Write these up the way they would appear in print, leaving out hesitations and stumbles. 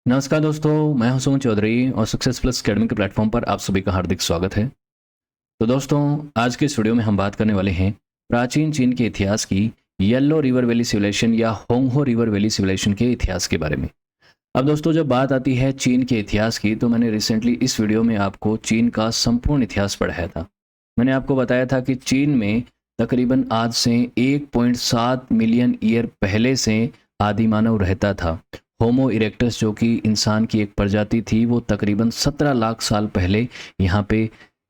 नमस्कार दोस्तों, मैं हूं सुमन चौधरी और सक्सेस प्लस अकेडमी के प्लेटफॉर्म पर आप सभी का हार्दिक स्वागत है। तो दोस्तों, आज के इस वीडियो में हम बात करने वाले हैं प्राचीन चीन के इतिहास की येलो रिवर वैली सिविलाइजेशन या होंगहो रिवर वैली सिविलाइजेशन के इतिहास के बारे में। अब दोस्तों, जब बात आती है चीन के इतिहास की, तो मैंने रिसेंटली इस वीडियो में आपको चीन का संपूर्ण इतिहास पढ़ाया था। मैंने आपको बताया था कि चीन में तकरीबन आज से 1.7 मिलियन ईयर पहले से आदि मानव रहता था। होमो इरेक्टस जो कि इंसान की एक प्रजाति थी, वो तकरीबन 17 लाख साल पहले यहाँ पे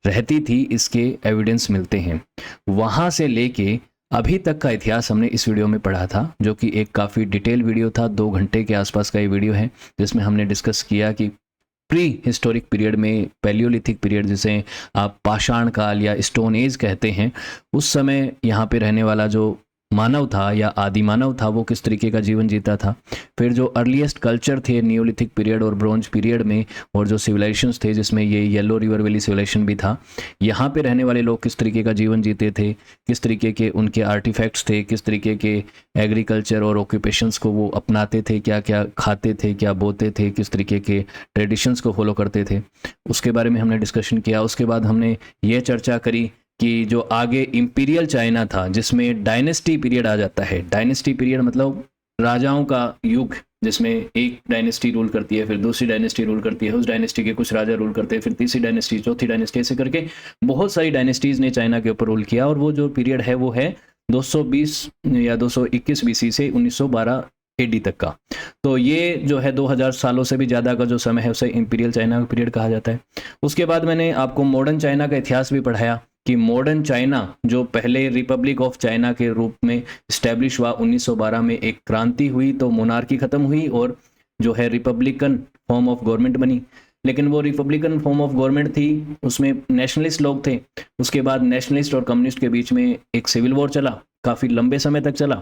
रहती थी, इसके एविडेंस मिलते हैं। वहाँ से लेके अभी तक का इतिहास हमने इस वीडियो में पढ़ा था, जो कि एक काफ़ी डिटेल वीडियो था। 2 घंटे के आसपास का ये वीडियो है, जिसमें हमने डिस्कस किया कि प्री हिस्टोरिक पीरियड में, पैलियोलिथिक पीरियड जिसे आप पाषाण काल या स्टोन एज कहते हैं, उस समय यहाँ पे रहने वाला जो मानव था या आदि मानव था, वो किस तरीके का जीवन जीता था। फिर जो अर्लीस्ट कल्चर थे नियोलिथिक पीरियड और ब्रोंज पीरियड में, और जो सिविलाइजेशंस थे जिसमें ये येलो रिवर वैली सिविलाइजेशन भी था, यहाँ पे रहने वाले लोग किस तरीके का जीवन जीते थे, किस तरीके के उनके आर्टिफैक्ट्स थे, किस तरीके के एग्रीकल्चर और ऑक्यूपेशंस को वो अपनाते थे, क्या क्या खाते थे, क्या बोते थे, किस तरीके के ट्रेडिशंस को फॉलो करते थे, उसके बारे में हमने डिस्कशन किया। उसके बाद हमने ये चर्चा करी कि जो आगे इंपीरियल चाइना था, जिसमें डायनेस्टी पीरियड आ जाता है। डायनेस्टी पीरियड मतलब राजाओं का युग, जिसमें एक डायनेस्टी रूल करती है, फिर दूसरी डायनेस्टी रूल करती है, उस डायनेस्टी के कुछ राजा रूल करते हैं, फिर तीसरी डायनेस्टी, चौथी डायनेस्टी, ऐसे करके बहुत सारी डायनेस्टीज ने चाइना के ऊपर रूल किया। और वो जो पीरियड है वो है 220 या 221 बीसी से 1912 एडी तक का। तो ये जो है 2000 सालों से भी ज़्यादा का जो समय है, उसे इंपीरियल चाइना का पीरियड कहा जाता है। उसके बाद मैंने आपको मॉडर्न चाइना का इतिहास भी पढ़ाया कि मॉडर्न चाइना जो पहले रिपब्लिक ऑफ चाइना के रूप में इस्टेब्लिश हुआ, 1912 में एक क्रांति हुई, तो मोनार्की खत्म हुई और जो है रिपब्लिकन फॉर्म ऑफ गवर्नमेंट बनी। लेकिन वो रिपब्लिकन फॉर्म ऑफ गवर्नमेंट थी, उसमें नेशनलिस्ट लोग थे। उसके बाद नेशनलिस्ट और कम्युनिस्ट के बीच में एक सिविल वॉर चला, काफ़ी लंबे समय तक चला।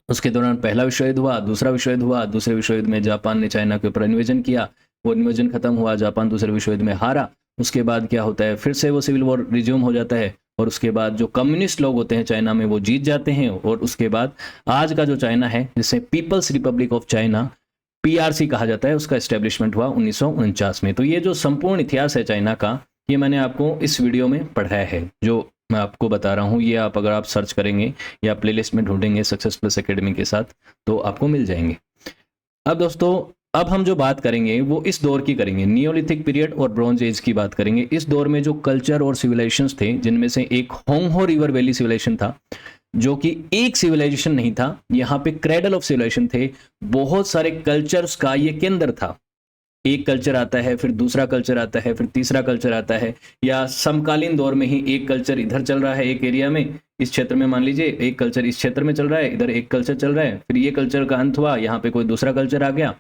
उसके दौरान पहला विश्व युद्ध हुआ, दूसरा विश्व युद्ध हुआ। दूसरे विश्व युद्ध में जापान ने चाइना के ऊपर इन्वेजन किया, वो इन्वेजन खत्म हुआ, जापान दूसरे विश्व युद्ध में हारा। उसके बाद क्या होता है, फिर से वो सिविल वॉर रिज्यूम हो जाता है, और उसके बाद जो कम्युनिस्ट लोग होते हैं चाइना में, वो जीत जाते हैं। और उसके बाद आज का जो चाइना है, जिसे People's Republic of China PRC कहा जाता है, उसका एस्टेब्लिशमेंट हुआ 1949 में। तो ये जो संपूर्ण इतिहास है चाइना का, ये मैंने आपको इस वीडियो में पढ़ाया है। जो मैं आपको बता रहा हूँ, ये आप अगर आप सर्च करेंगे या प्लेलिस्ट में ढूंढेंगे सक्सेस प्लस एकेडमी के साथ, तो आपको मिल जाएंगे। अब दोस्तों, अब हम जो बात करेंगे वो इस दौर की करेंगे, नियोलिथिक पीरियड और ब्रॉन्ज एज की बात करेंगे। इस दौर में जो कल्चर और सिविलाइजेशंस थे, जिनमें से एक होंगहो रिवर वैली सिविलाइजेशन था, जो कि एक सिविलाइजेशन नहीं था, यहाँ पे क्रेडल ऑफ सिविलाइजेशन थे। बहुत सारे कल्चर्स का ये केंद्र था। एक कल्चर आता है, फिर दूसरा कल्चर आता है, फिर तीसरा कल्चर आता है, या समकालीन दौर में ही एक कल्चर इधर चल रहा है, एक एरिया में, इस क्षेत्र में मान लीजिए एक कल्चर इस क्षेत्र में चल रहा है, इधर एक कल्चर चल रहा है, फिर ये कल्चर का अंत हुआ, यहाँ पे कोई दूसरा कल्चर आ गया।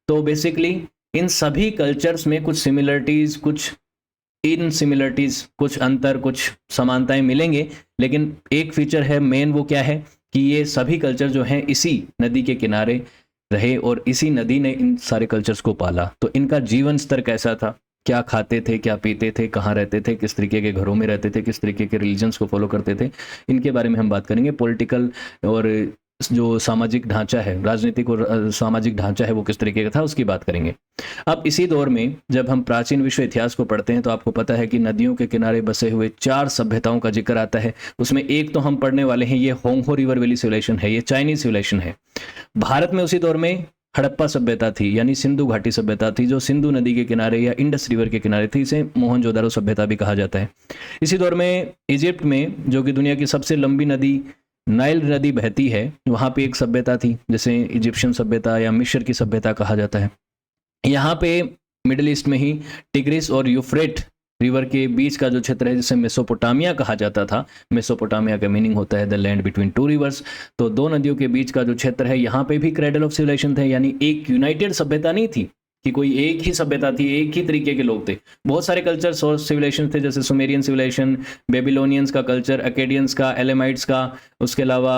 तो बेसिकली इन सभी कल्चर्स में कुछ सिमिलरिटीज, कुछ इनसिमिलरिटीज, कुछ अंतर, कुछ समानताएं मिलेंगे। लेकिन एक फीचर है मेन, वो क्या है कि ये सभी कल्चर जो हैं इसी नदी के किनारे रहे, और इसी नदी ने इन सारे कल्चर्स को पाला। तो इनका जीवन स्तर कैसा था, क्या खाते थे, क्या पीते थे, कहाँ रहते थे, किस तरीके के घरों में रहते थे, किस तरीके के रिलीजन्स को फॉलो करते थे, इनके बारे में हम बात करेंगे। पॉलिटिकल और जो सामाजिक ढांचा है, राजनीतिक और सामाजिक ढांचा है, वो किस तरीके का था, उसकी बात करेंगे। अब इसी दौर में जब हम प्राचीन विश्व इतिहास को पढ़ते हैं, तो आपको पता है कि नदियों के किनारे बसे हुए 4 सभ्यताओं का जिक्र आता है। उसमें एक तो हम पढ़ने वाले हैं, ये होंगहो रिवर वैली सिविलाइजेशन है, ये चाइनीज सिविलाइजेशन है। भारत में उसी दौर में हड़प्पा सभ्यता थी, यानी सिंधु घाटी सभ्यता थी, जो सिंधु नदी के किनारे या इंडस रिवर के किनारे थी। इसे मोहनजोदारो सभ्यता भी कहा जाता है। इसी दौर में इजिप्ट में, जो कि दुनिया की सबसे लंबी नदी नाइल नदी बहती है, वहाँ पे एक सभ्यता थी, जिसे इजिप्शियन सभ्यता या मिस्र की सभ्यता कहा जाता है। यहाँ पे मिडिल ईस्ट में ही टिग्रिस और यूफ्रेट रिवर के बीच का जो क्षेत्र है, जिसे मेसोपोटामिया कहा जाता था, मेसोपोटामिया का मीनिंग होता है द लैंड बिटवीन 2 रिवर्स। तो 2 नदियों के बीच का जो क्षेत्र है, यहाँ पे भी क्रेडल ऑफ सिविलाइजेशन थे, यानी एक यूनाइटेड सभ्यता नहीं थी कि कोई एक ही सभ्यता थी, एक ही तरीके के लोग थे। बहुत सारे कल्चर्स और सिविलाइजेशन थे, जैसे सुमेरियन सिविलाइजेशन, बेबीलोनियंस का कल्चर, अकेडियंस का, एलेमाइट्स का, उसके अलावा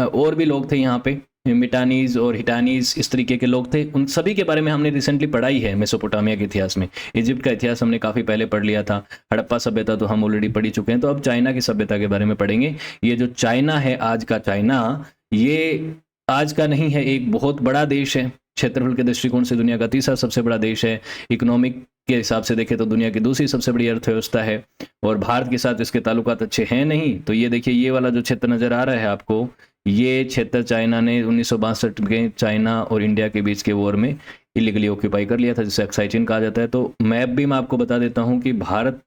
और भी लोग थे यहाँ पे, मिटानीज और हिटानीज, इस तरीके के लोग थे। उन सभी के बारे में हमने रिसेंटली पढ़ाई है मेसोपोटामिया के इतिहास में। इजिप्ट का इतिहास हमने काफ़ी पहले पढ़ लिया था। हड़प्पा सभ्यता तो हम ऑलरेडी पढ़ चुके हैं। तो अब चाइना की सभ्यता के बारे में पढ़ेंगे। ये जो चाइना है, आज का चाइना, ये आज का नहीं है, एक बहुत बड़ा देश है। क्षेत्रफल के दृष्टिकोण से दुनिया का तीसरा सबसे बड़ा देश है, इकोनॉमिक के हिसाब से देखें तो दुनिया की दूसरी सबसे बड़ी अर्थव्यवस्था है, और भारत के साथ इसके ताल्लुकात अच्छे हैं नहीं। तो ये देखिए, ये वाला जो क्षेत्र नज़र आ रहा है आपको, ये क्षेत्र चाइना ने 1962 के चाइना और इंडिया के बीच के वॉर में इलीगली ऑक्यूपाई कर लिया था, जिसे अक्साई चीन कहा जाता है। तो मैप भी मैं आपको बता देता हूँ कि भारत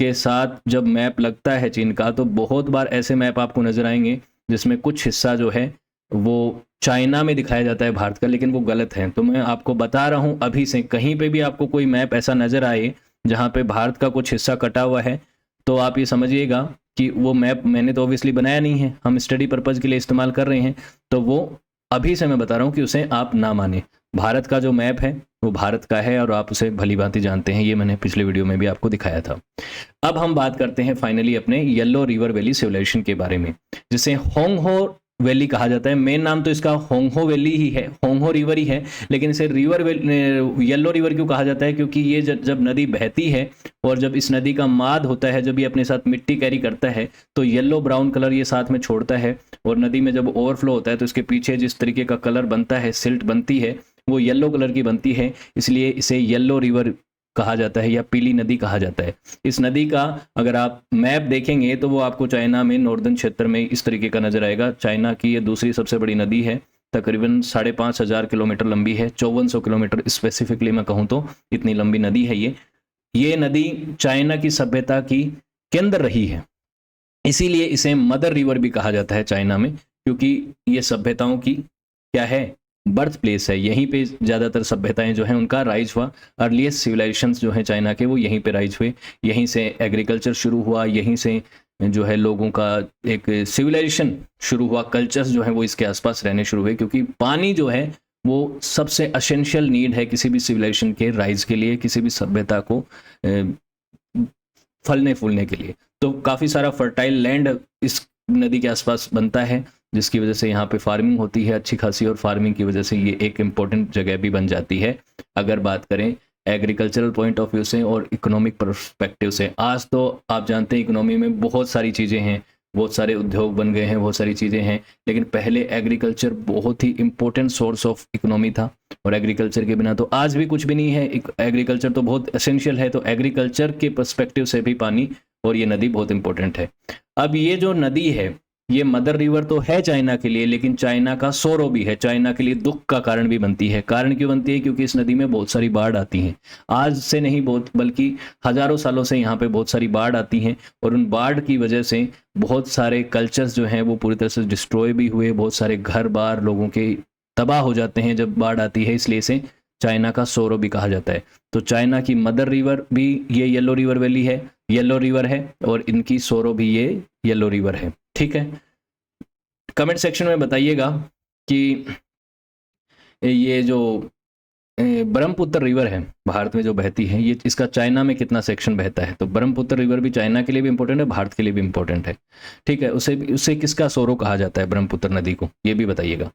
के साथ जब मैप लगता है चीन का, तो बहुत बार ऐसे मैप आपको नजर आएंगे जिसमें कुछ हिस्सा जो है वो चाइना में दिखाया जाता है भारत का, लेकिन वो गलत है। तो मैं आपको बता रहा हूँ अभी से, कहीं पे भी आपको कोई मैप ऐसा नजर आए जहाँ पे भारत का कुछ हिस्सा कटा हुआ है, तो आप ये समझिएगा कि वो मैप मैंने तो ऑब्वियसली बनाया नहीं है, हम स्टडी पर्पज़ के लिए इस्तेमाल कर रहे हैं। तो वो अभी से मैं बता रहा हूँ कि उसे आप ना माने। भारत का जो मैप है वो भारत का है और आप उसे भली भांति जानते हैं, ये मैंने पिछले वीडियो में भी आपको दिखाया था। अब हम बात करते हैं फाइनली अपने येलो रिवर वैली सिविलाइजेशन के बारे में, जिसे होंगहो वैली कहा जाता है। मेन नाम तो इसका होंगहो वैली ही है, होंगहो रिवर ही है, लेकिन इसे येलो रिवर क्यों कहा जाता है? क्योंकि ये जब नदी बहती है और जब इस नदी का माद होता है, जब ये अपने साथ मिट्टी कैरी करता है, तो येलो ब्राउन कलर ये साथ में छोड़ता है, और नदी में जब ओवरफ्लो होता है तो इसके पीछे जिस तरीके का कलर बनता है, सिल्ट बनती है, वो येलो कलर की बनती है, इसलिए इसे येलो रिवर कहा जाता है या पीली नदी कहा जाता है। इस नदी का अगर आप मैप देखेंगे तो वो आपको चाइना में नॉर्दर्न क्षेत्र में इस तरीके का नजर आएगा। चाइना की ये दूसरी सबसे बड़ी नदी है, तकरीबन 5,500 किलोमीटर लंबी है, 5400 किलोमीटर स्पेसिफिकली मैं कहूँ तो इतनी लंबी नदी है ये नदी चाइना की सभ्यता की केंद्र रही है, इसीलिए इसे मदर रिवर भी कहा जाता है चाइना में, क्योंकि ये सभ्यताओं की क्या है, बर्थ प्लेस है। यहीं पे ज़्यादातर सभ्यताएं जो हैं उनका राइज हुआ। अर्लीस्ट सिविलाइजेशंस जो हैं चाइना के, वो यहीं पे राइज हुए, यहीं से एग्रीकल्चर शुरू हुआ, यहीं से जो है लोगों का एक सिविलाइजेशन शुरू हुआ, कल्चर्स जो हैं वो इसके आसपास रहने शुरू हुए, क्योंकि पानी जो है वो सबसे एसेंशियल नीड है किसी भी सिविलाइजेशन के राइज के लिए, किसी भी सभ्यता को फलने फूलने के लिए। तो काफ़ी सारा फर्टाइल लैंड इस नदी के आसपास बनता है, जिसकी वजह से यहाँ पे फार्मिंग होती है अच्छी खासी, और फार्मिंग की वजह से ये एक इम्पोर्टेंट जगह भी बन जाती है अगर बात करें एग्रीकल्चरल पॉइंट ऑफ व्यू से और इकोनॉमिक पर्सपेक्टिव से। आज तो आप जानते हैं इकोनॉमी में बहुत सारी चीज़ें हैं, बहुत सारे उद्योग बन गए हैं, बहुत सारी चीज़ें हैं, लेकिन पहले एग्रीकल्चर बहुत ही इंपॉर्टेंट सोर्स ऑफ इकोनॉमी था, और एग्रीकल्चर के बिना तो आज भी कुछ भी नहीं है। एग्रीकल्चर तो बहुत एसेंशियल है, तो एग्रीकल्चर के पर्सपेक्टिव से भी पानी और ये नदी बहुत इंपॉर्टेंट है। अब ये जो नदी है, ये मदर रिवर तो है चाइना के लिए, लेकिन चाइना का सोरो भी है, चाइना के लिए दुख का कारण भी बनती है। कारण क्यों बनती है? क्योंकि इस नदी में बहुत सारी बाढ़ आती हैं, आज से नहीं बहुत बल्कि हजारों सालों से यहाँ पे बहुत सारी बाढ़ आती हैं, और उन बाढ़ की वजह से बहुत सारे कल्चर्स जो हैं वो पूरी तरह से डिस्ट्रॉय भी हुए, बहुत सारे घर बार लोगों के तबाह हो जाते हैं जब बाढ़ आती है, इसलिए इसे चाइना का सोरो भी कहा जाता है। तो चाइना की मदर रिवर भी ये येलो रिवर वैली है, येलो रिवर है, और इनकी सोरो भी ये येलो रिवर है। ठीक है, कमेंट सेक्शन में बताइएगा कि ये जो ब्रह्मपुत्र रिवर है भारत में जो बहती है, ये इसका चाइना में कितना सेक्शन बहता है? तो ब्रह्मपुत्र रिवर भी चाइना के लिए भी इंपॉर्टेंट है, भारत के लिए भी इंपॉर्टेंट है। ठीक है, उसे किसका सोरो कहा जाता है ब्रह्मपुत्र नदी को, ये भी बताइएगा।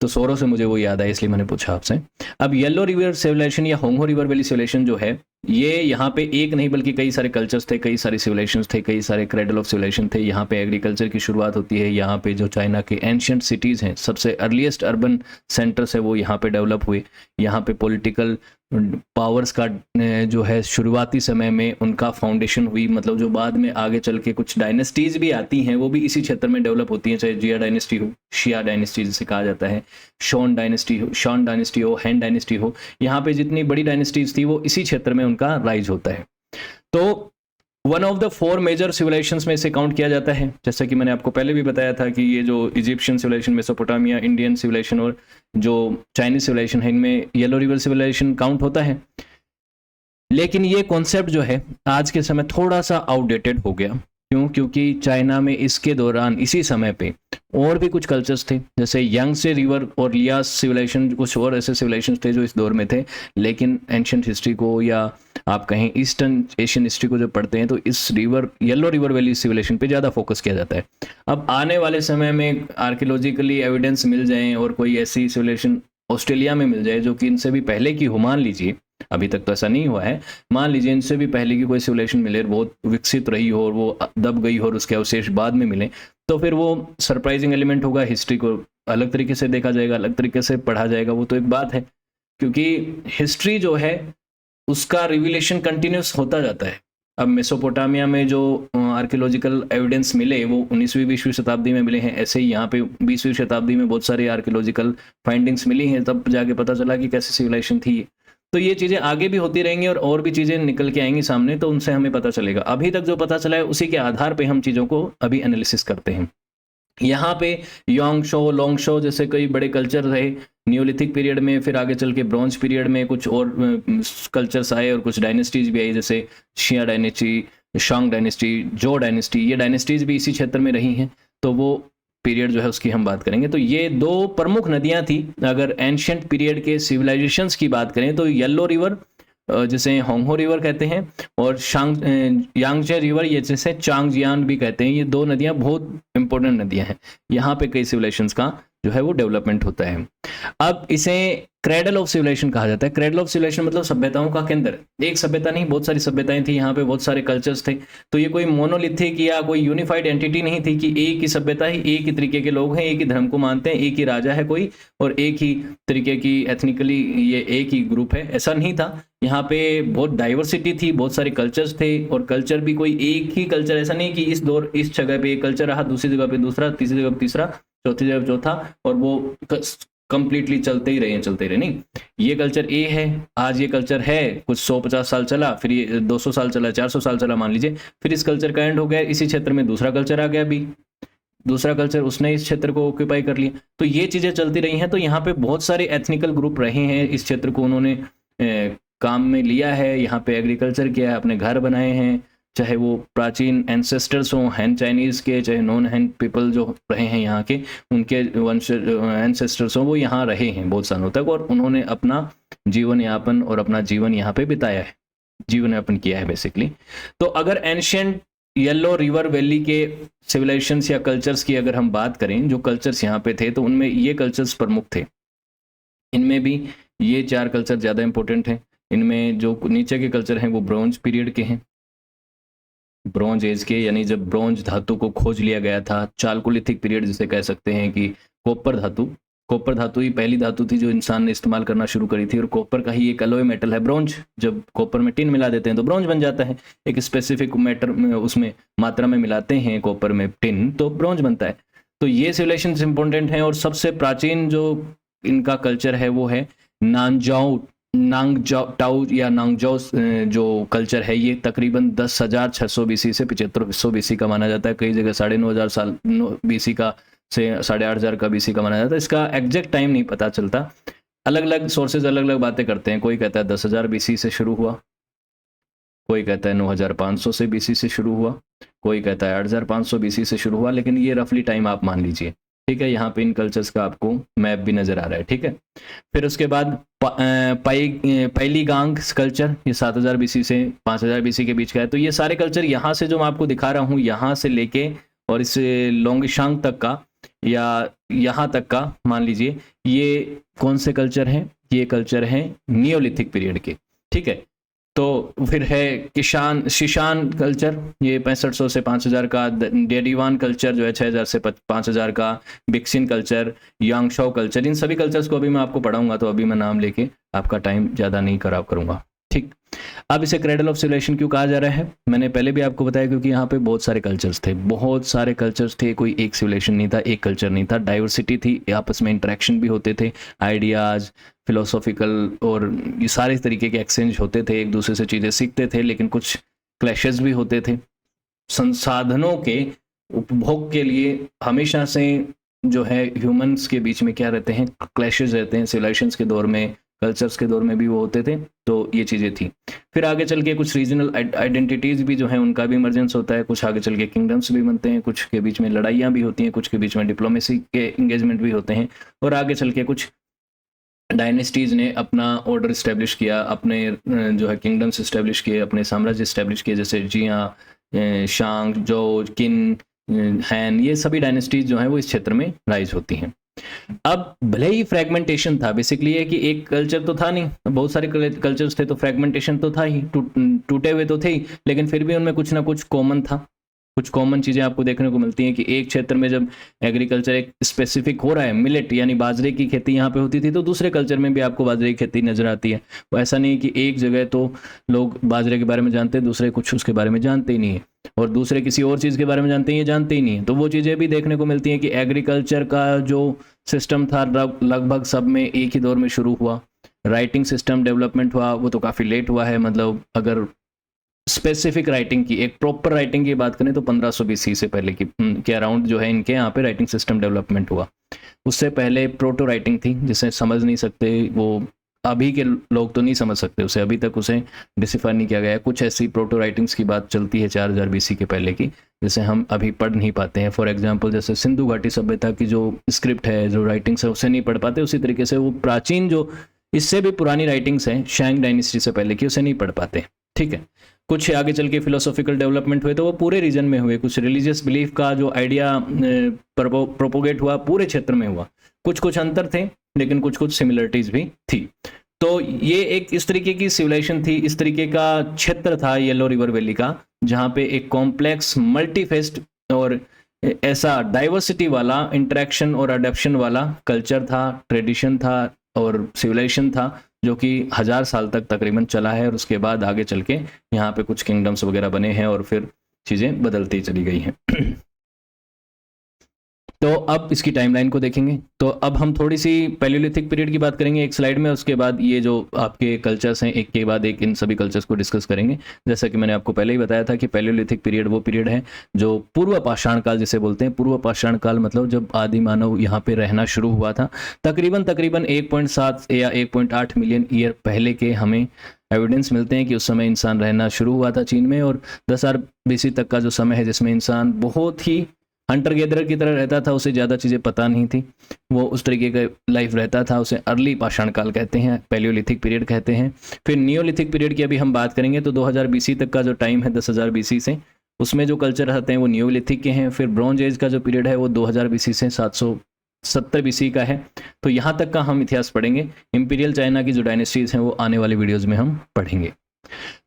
तो सोरो से मुझे वो याद आया, इसलिए मैंने पूछा आपसे। अब येलो रिवर सिविलाइजेशन या होंगहो रिवर वैली सिविलाइजेशन जो है, ये यहाँ पे एक नहीं बल्कि कई सारे कल्चर्स थे, कई सारे सिविलाइजेशंस थे, कई सारे क्रेडल ऑफ सिविलाइजेशन थे। यहाँ पे एग्रीकल्चर की शुरुआत होती है, यहाँ पे जो चाइना के एंशियंट सिटीज़ हैं, सबसे अर्लीस्ट अर्बन सेंटर्स है वो यहाँ पे डेवलप हुए। यहाँ पे पॉलिटिकल पावर्स का जो है शुरुआती समय में उनका फाउंडेशन हुई, मतलब जो बाद में आगे चल के कुछ डायनेस्टीज भी आती हैं वो भी इसी क्षेत्र में डेवलप होती हैं, चाहे जिया डायनेस्टी हो, शिया डायनेस्टी जिसे कहा जाता है, शॉन डायनेस्टी हो, हैन डायनेस्टी हो, यहाँ पे जितनी बड़ी डायनेस्टीज थी वो इसी क्षेत्र में उनका राइज होता है। तो one of the 4 major civilisations में इसे काउंट किया जाता है, जैसा कि मैंने आपको पहले भी बताया था कि ये जो Egyptian civilisation, Mesopotamia, Indian civilisation और जो चाइनीज सिविलाइजेशन है, इनमें येलो रिवर सिविलाइजेशन काउंट होता है। लेकिन ये कॉन्सेप्ट जो है आज के समय थोड़ा सा आउटडेटेड हो गया। क्यों? क्योंकि चाइना में इसके दौरान इसी समय पे और भी कुछ कल्चर्स थे, जैसे यांगसे रिवर और लियास सिविलाइजेशन, कुछ और ऐसे सिविलाइजेशन थे जो इस दौर में थे। लेकिन एंशियंट हिस्ट्री को या आप कहें ईस्टर्न एशियन हिस्ट्री को जो पढ़ते हैं तो इस river Yellow River valley civilisation पे ज़्यादा फोकस किया जाता है। अब आने वाले समय में आर्कियोलॉजिकली एविडेंस मिल जाए और कोई ऐसी सिविलाइजेशन ऑस्ट्रेलिया में मिल जाए जो कि इनसे भी पहले की हो, मान लीजिए, अभी तक तो ऐसा नहीं हुआ है, मान लीजिए इनसे भी पहले की कोई सिविलाइजेशन मिले, बहुत विकसित रही हो और वो दब गई हो और उसके अवशेष बाद में मिले, तो फिर वो सरप्राइजिंग एलिमेंट होगा, हिस्ट्री को अलग तरीके से देखा जाएगा, अलग तरीके से पढ़ा जाएगा, वो तो एक बात है, क्योंकि हिस्ट्री जो है उसका रिविलेशन कंटिन्यूस होता जाता है। अब मेसोपोटामिया में जो आर्कियोलॉजिकल एविडेंस मिले वो 19वीं 20वीं शताब्दी में मिले हैं, ऐसे ही यहाँ पे 20वीं शताब्दी में बहुत सारी आर्कियोलॉजिकल फाइंडिंग्स मिली हैं, तब जाके पता चला कि कैसी सिविलाइजेशन थी। तो ये चीज़ें आगे भी होती रहेंगी और भी चीज़ें निकल के आएंगी सामने, तो उनसे हमें पता चलेगा। अभी तक जो पता चला है उसी के आधार पर हम चीज़ों को अभी एनालिसिस करते हैं। यहाँ पे योंग शो, लोंग शो जैसे कई बड़े कल्चर रहे नियोलिथिक पीरियड में, फिर आगे चल के ब्रॉन्ज पीरियड में कुछ और कल्चर्स आए और कुछ डायनेस्टीज भी आई, जैसे शिया डायनेस्टी, शोंग डायनेस्टी, जो डायनेस्टी, ये डायनेस्टीज भी इसी क्षेत्र में रही हैं। तो वो पीरियड जो है उसकी हम बात करेंगे। तो ये दो प्रमुख नदियां थी। अगर एंशियंट पीरियड के सिविलाइजेशंस की बात करें तो येलो रिवर जिसे होंगहो रिवर कहते हैं, और यांगजे रिवर ये जिसे चांगजियान भी कहते हैं, ये दो नदियां बहुत इंपॉर्टेंट नदियां हैं। यहाँ पे कई सिविलाइजेशंस का जो है वो डेवलपमेंट होता है। अब इसे क्रेडल ऑफ सिविलाइजेशन कहा जाता है। क्रेडल ऑफ सिविलाइजेशन मतलब सभ्यताओं का केंद्र। एक सभ्यता नहीं, बहुत सारी सभ्यताएं थी, यहाँ पे बहुत सारे कल्चर्स थे। तो ये कोई मोनोलिथिक या कोई यूनिफाइड एंटिटी नहीं थी कि एक ही सभ्यता ही, एक ही तरीके के लोग हैं, एक ही धर्म को मानते हैं, एक ही राजा है कोई और एक ही तरीके की एथनिकली ये एक ही ग्रुप है, ऐसा नहीं था। यहाँ पे बहुत डाइवर्सिटी थी, बहुत सारे कल्चर्स थे, और कल्चर भी कोई एक ही कल्चर ऐसा नहीं कि इस जगह पे एक कल्चर रहा, दूसरी जगह पे दूसरा, तीसरी जगह पे तीसरा, चौथी जगह चौथा, और वो कंप्लीटली चलते ही रहे नहीं। ये कल्चर ए है, आज ये कल्चर है, कुछ 150 साल चला, फिर ये 200 साल चला, 400 साल चला मान लीजिए, फिर इस कल्चर का एंड हो गया, इसी क्षेत्र में दूसरा कल्चर आ गया, भी दूसरा कल्चर उसने इस क्षेत्र को ऑक्यूपाई कर लिया। तो ये चीजें चलती रही हैं। तो यहाँ पे बहुत सारे एथनिकल ग्रुप रहे हैं, इस क्षेत्र को उन्होंने काम में लिया है, यहाँ पे एग्रीकल्चर किया है, अपने घर बनाए हैं, चाहे वो प्राचीन एंसेस्टर्स हों हैन चाइनीज के, चाहे नॉन हैन पीपल जो रहे हैं यहाँ के, उनके वंश एंसेस्टर्स हों, वो यहाँ रहे हैं बहुत सालों तक, और उन्होंने अपना जीवन यापन और अपना जीवन यहाँ पे बिताया है, जीवन यापन किया है बेसिकली। तो अगर एंशियंट येलो रिवर वैली के सिविलाइजेशंस या कल्चर्स की अगर हम बात करें, जो कल्चर्स यहाँ पे थे, तो उनमें ये कल्चर्स प्रमुख थे। इनमें भी ये 4 कल्चर ज़्यादा इंपॉर्टेंट हैं। इनमें जो नीचे के कल्चर हैं वो ब्रॉन्ज पीरियड के हैं, ब्रॉन्ज एज के, यानी जब ब्रॉन्ज धातु को खोज लिया गया था। चालकोलिथिक पीरियड जिसे कह सकते हैं कि कॉपर धातु ही पहली धातु थी जो इंसान ने इस्तेमाल करना शुरू करी थी, और कॉपर का ही एक अलॉय मेटल है ब्रॉन्ज। जब कॉपर में टिन मिला देते हैं तो ब्रॉन्ज बन जाता है, एक स्पेसिफिक मैटर में उसमें मात्रा में मिलाते हैं कॉपर में टिन, तो ब्रॉन्ज बनता है। तो ये सिविलाइजेशन इंपॉर्टेंट हैं, और सबसे प्राचीन जो इनका कल्चर है वो है नांगजाओ या नांगजाओ जो कल्चर है, ये तकरीबन 10,600 बीसी से 7500 बीसी का माना जाता है। कई जगह 9,500 साल बीसी का से 8,500 का बीसी का माना जाता है। इसका एग्जैक्ट टाइम नहीं पता चलता, अलग अलग सोर्सेज अलग अलग बातें करते हैं। कोई कहता है 10,000 बीसी से शुरू हुआ, कोई कहता है 9,500 से बीसी से शुरू हुआ, कोई कहता है 8,500 बीसी से शुरू हुआ, लेकिन ये रफली टाइम आप मान लीजिए, ठीक है। यहाँ पे इन कल्चर्स का आपको मैप भी नजर आ रहा है, ठीक है। फिर उसके बाद पैलीगांग कल्चर, ये 7,000 बीसी से 5,000 बीसी के बीच का है। तो ये सारे कल्चर यहाँ से जो मैं आपको दिखा रहा हूँ, यहाँ से लेके और इस लोंगशांग तक का या यहाँ तक का मान लीजिए, ये कौन से कल्चर हैं? ये कल्चर हैं नियोलिथिक पीरियड के, ठीक है। तो फिर है शिशान कल्चर, ये 6500 से 5,000 का। डेडिवान कल्चर जो है 6,000 से 5,000 का। बिक्सिन कल्चर, यांगशो कल्चर, इन सभी कल्चर्स को अभी मैं आपको पढ़ाऊंगा, तो अभी मैं नाम लेके आपका टाइम ज़्यादा नहीं खराब करूंगा, ठीक। अब इसे क्रेडल ऑफ सिविलाइजेशन क्यों कहा जा रहा है? मैंने पहले भी आपको बताया, क्योंकि यहाँ पे बहुत सारे कल्चर्स थे, कोई एक सिविलाइजेशन नहीं था, एक कल्चर नहीं था, डाइवर्सिटी थी, आपस में इंटरेक्शन भी होते थे, आइडियाज़, फिलोसॉफिकल और ये सारे तरीके के एक्सचेंज होते थे, एक दूसरे से चीज़ें सीखते थे, लेकिन कुछ क्लैशेस भी होते थे। संसाधनों के उपभोग के लिए हमेशा से जो है ह्यूमंस के बीच में क्या रहते हैं, क्लैशेस रहते हैं। सिविलाइजेशंस के दौर में, कल्चर्स के दौर में भी वो होते थे, तो ये चीज़ें थी। फिर आगे चल के कुछ रीजनल आइडेंटिटीज़ भी जो है उनका भी इमर्जेंस होता है, कुछ आगे चल के किंगडम्स भी बनते हैं, कुछ के बीच में लड़ाइयाँ भी होती हैं, कुछ के बीच में डिप्लोमेसी के इंगेजमेंट भी होते हैं, और आगे चल के कुछ डायनेस्टीज़ ने अपना ऑर्डर इस्टेब्लिश किया, अपने जो है किंगडम्स इस्टेब्लिश किए, अपने साम्राज्य इस्टेब्लिश किए, जैसे जिया, शांग, जो, किन, हैन, ये सभी डायनेस्टीज जो हैं वो इस क्षेत्र में राइज होती हैं। अब भले ही फ्रेगमेंटेशन था, बेसिकली है कि एक कल्चर तो था नहीं, बहुत सारे कल्चर्स थे, तो फ्रेगमेंटेशन तो था ही, टूटे हुए तो थे ही, लेकिन फिर भी उनमें कुछ ना कुछ कॉमन था, कुछ कॉमन चीज़ें आपको देखने को मिलती हैं कि एक क्षेत्र में जब एग्रीकल्चर एक स्पेसिफिक हो रहा है, मिलेट यानी बाजरे की खेती यहाँ पे होती थी, तो दूसरे कल्चर में भी आपको बाजरे की खेती नजर आती है। वो ऐसा नहीं कि एक जगह तो लोग बाजरे के बारे में जानते हैं, दूसरे कुछ उसके बारे में जानते ही नहीं है, और दूसरे किसी और चीज़ के बारे में जानते हैं, ये जानते ही नहीं है। तो वो चीज़ें भी देखने को मिलती हैं कि एग्रीकल्चर का जो सिस्टम था लगभग सब में एक ही दौर में शुरू हुआ। राइटिंग सिस्टम डेवलपमेंट हुआ वो तो काफ़ी लेट हुआ है, मतलब अगर स्पेसिफिक राइटिंग की, एक प्रॉपर राइटिंग की बात करें तो 1500 BC से पहले की के अराउंड जो है इनके यहाँ पे राइटिंग सिस्टम डेवलपमेंट हुआ। उससे पहले प्रोटो राइटिंग थी जिसे समझ नहीं सकते, वो अभी के लोग तो नहीं समझ सकते उसे, अभी तक उसे डिसिफाई नहीं किया गया है। कुछ ऐसी प्रोटो राइटिंग्स की बात चलती है 4000 BC के पहले की, जिसे हम अभी पढ़ नहीं पाते हैं। फॉर एग्जाम्पल जैसे सिंधु घाटी सभ्यता की जो स्क्रिप्ट है, जो राइटिंग्स है, उसे नहीं पढ़ पाते, उसी तरीके से वो प्राचीन जो इससे भी पुरानी राइटिंग्स हैं शैंग डायनेस्टी से पहले की, उसे नहीं पढ़ पाते। ठीक है, कुछ आगे चल के फिलोसॉफिकल डेवलपमेंट हुए तो वो पूरे रीजन में हुए। कुछ रिलीजियस बिलीफ का जो आइडिया प्रोपोगेट हुआ पूरे क्षेत्र में हुआ। कुछ कुछ अंतर थे लेकिन कुछ कुछ सिमिलरिटीज भी थी। तो ये एक इस तरीके की सिविलाइजेशन थी, इस तरीके का क्षेत्र था येलो रिवर वैली का, जहाँ पे एक कॉम्प्लेक्स मल्टीफेस्ड और ऐसा डाइवर्सिटी वाला इंटरेक्शन और अडेप्शन वाला कल्चर था, ट्रेडिशन था और सिविलाइजेशन था, जो कि 1000 साल तक तकरीबन चला है। और उसके बाद आगे चल के यहाँ पे कुछ किंगडम्स वगैरह बने हैं और फिर चीज़ें बदलती चली गई हैं। तो अब इसकी टाइमलाइन को देखेंगे। तो अब हम थोड़ी सी पैलियोलिथिक पीरियड की बात करेंगे एक स्लाइड में, उसके बाद ये जो आपके कल्चर्स हैं एक के बाद एक इन सभी कल्चर्स को डिस्कस करेंगे। जैसा कि मैंने आपको पहले ही बताया था कि पैलियोलिथिक पीरियड वो पीरियड है जो पूर्व पाषाण काल जिसे बोलते हैं। पूर्व पाषाण काल मतलब जब आदि मानव यहाँ पे रहना शुरू हुआ था, तकरीबन 1.7 या 1.8 मिलियन ईयर पहले के हमें एविडेंस मिलते हैं कि उस समय इंसान रहना शुरू हुआ था चीन में। और 10,000 BC तक का जो समय है जिसमें इंसान बहुत ही हंटर गैदरर की तरह रहता था, उसे ज़्यादा चीज़ें पता नहीं थी, वो उस तरीके का लाइफ रहता था, उसे अर्ली पाषाण काल कहते हैं, पैलियोलिथिक पीरियड कहते हैं। फिर नियोलिथिक पीरियड की अभी हम बात करेंगे तो 2000 BC तक का जो टाइम है 10,000 BC से, उसमें जो कल्चर रहते हैं वो नियोलिथिक के हैं। फिर ब्रॉन्ज एज का जो पीरियड है वो 2000 BC से 770 BC का है। तो यहाँ तक का हम इतिहास पढ़ेंगे। इंपीरियल चाइना की जो डायनेस्टीज हैं वो आने वाले वीडियोज़ में हम पढ़ेंगे।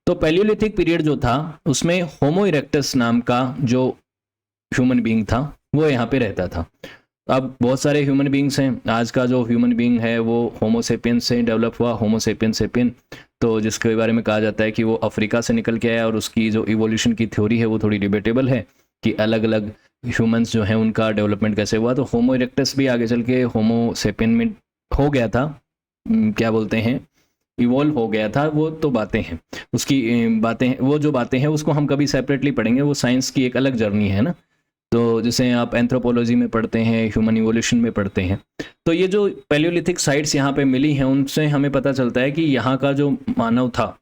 तो पैलियोलिथिक पीरियड जो था उसमें होमो इरेक्टस नाम का जो ह्यूमन बीइंग था वो यहाँ पे रहता था। अब बहुत सारे ह्यूमन बीइंग्स हैं। आज का जो ह्यूमन बीइंग है वो होमो सेपियंस से डेवलप हुआ, होमो सेपियंस सेपियन, तो जिसके बारे में कहा जाता है कि वो अफ्रीका से निकल के आया। और उसकी जो इवोल्यूशन की थ्योरी है वो थोड़ी डिबेटेबल है कि अलग अलग ह्यूमंस जो हैं उनका डेवलपमेंट कैसे हुआ। तो होमो इरेक्टस भी आगे चल के होमो सेपियन में हो गया था, क्या बोलते हैं, इवॉल्व हो गया था। वो तो बातें हैं, उसकी बातें, वो जो बातें हैं उसको हम कभी सेपरेटली पढ़ेंगे, वो साइंस की एक अलग जर्नी है ना। तो जैसे आप एंथ्रोपोलॉजी में पढ़ते हैं, ह्यूमन इवोल्यूशन में पढ़ते हैं। तो ये जो पैलियोलिथिक साइट्स यहाँ पे मिली हैं उनसे हमें पता चलता है कि यहाँ का जो मानव था,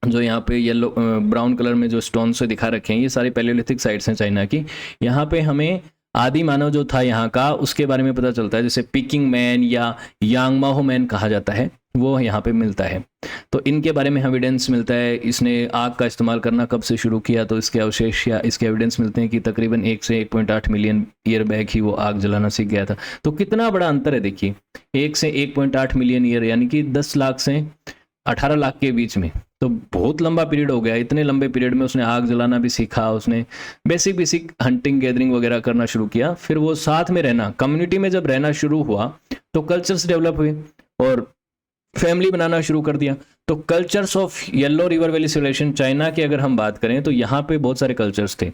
जो यहाँ पे येलो ब्राउन कलर में जो स्टोन से दिखा रखे हैं, ये सारी पैलियोलिथिक साइट्स हैं चाइना की। यहाँ पे हमें आदि मानव जो था यहाँ का उसके बारे में पता चलता है, जैसे पिकिंग मैन या यांगमाहो मैन कहा जाता है, वो यहाँ पे मिलता है। तो इनके बारे में एविडेंस मिलता है। इसने आग का इस्तेमाल करना कब से शुरू किया, तो इसके अवशेष या इसके एविडेंस मिलते हैं कि तकरीबन 1 से 1.8 मिलियन ईयर बैक ही वो आग जलाना सीख गया था। तो कितना बड़ा अंतर है देखिए, 1 से 1.8 मिलियन ईयर यानी कि 10 लाख से 18 लाख के बीच में। तो बहुत लंबा पीरियड हो गया। इतने लंबे पीरियड में उसने आग जलाना भी सीखा, उसने बेसिक हंटिंग गैदरिंग वगैरह करना शुरू किया। फिर वो साथ में रहना, कम्युनिटी में जब रहना शुरू हुआ तो कल्चर्स डेवलप हुए और फैमिली बनाना शुरू कर दिया। तो cultures of Yellow River valley civilisation China की अगर हम बात करें तो यहाँ पे बहुत सारे कल्चर्स थे।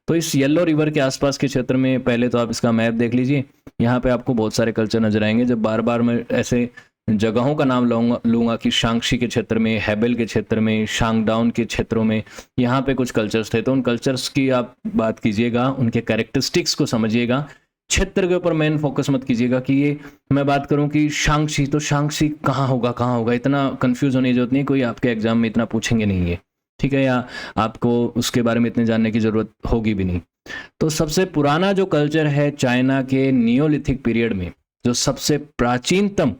तो इस येलो रिवर के आसपास के क्षेत्र में, पहले तो आप इसका मैप देख लीजिए, यहाँ पे आपको बहुत सारे कल्चर नजर आएंगे। जब बार बार मैं ऐसे जगहों का नाम लूंगा कि शांगशी के क्षेत्र में, हेबेल के क्षेत्र में, शांगडाउन के क्षेत्रों में यहाँ पे कुछ कल्चर्स थे, तो उन कल्चर्स की आप बात कीजिएगा, उनके कैरेक्टरिस्टिक्स को समझिएगा। क्षेत्र के ऊपर मेन फोकस मत कीजिएगा कि ये मैं बात करूं कि शांगशी, तो शांगशी कहाँ होगा, इतना कंफ्यूज होने की जरूरत नहीं, कोई आपके एग्जाम में इतना पूछेंगे नहीं है, ठीक है, या आपको उसके बारे में इतने जानने की जरूरत होगी भी नहीं। तो सबसे पुराना जो कल्चर है चाइना के नियोलिथिक पीरियड में, जो सबसे प्राचीनतम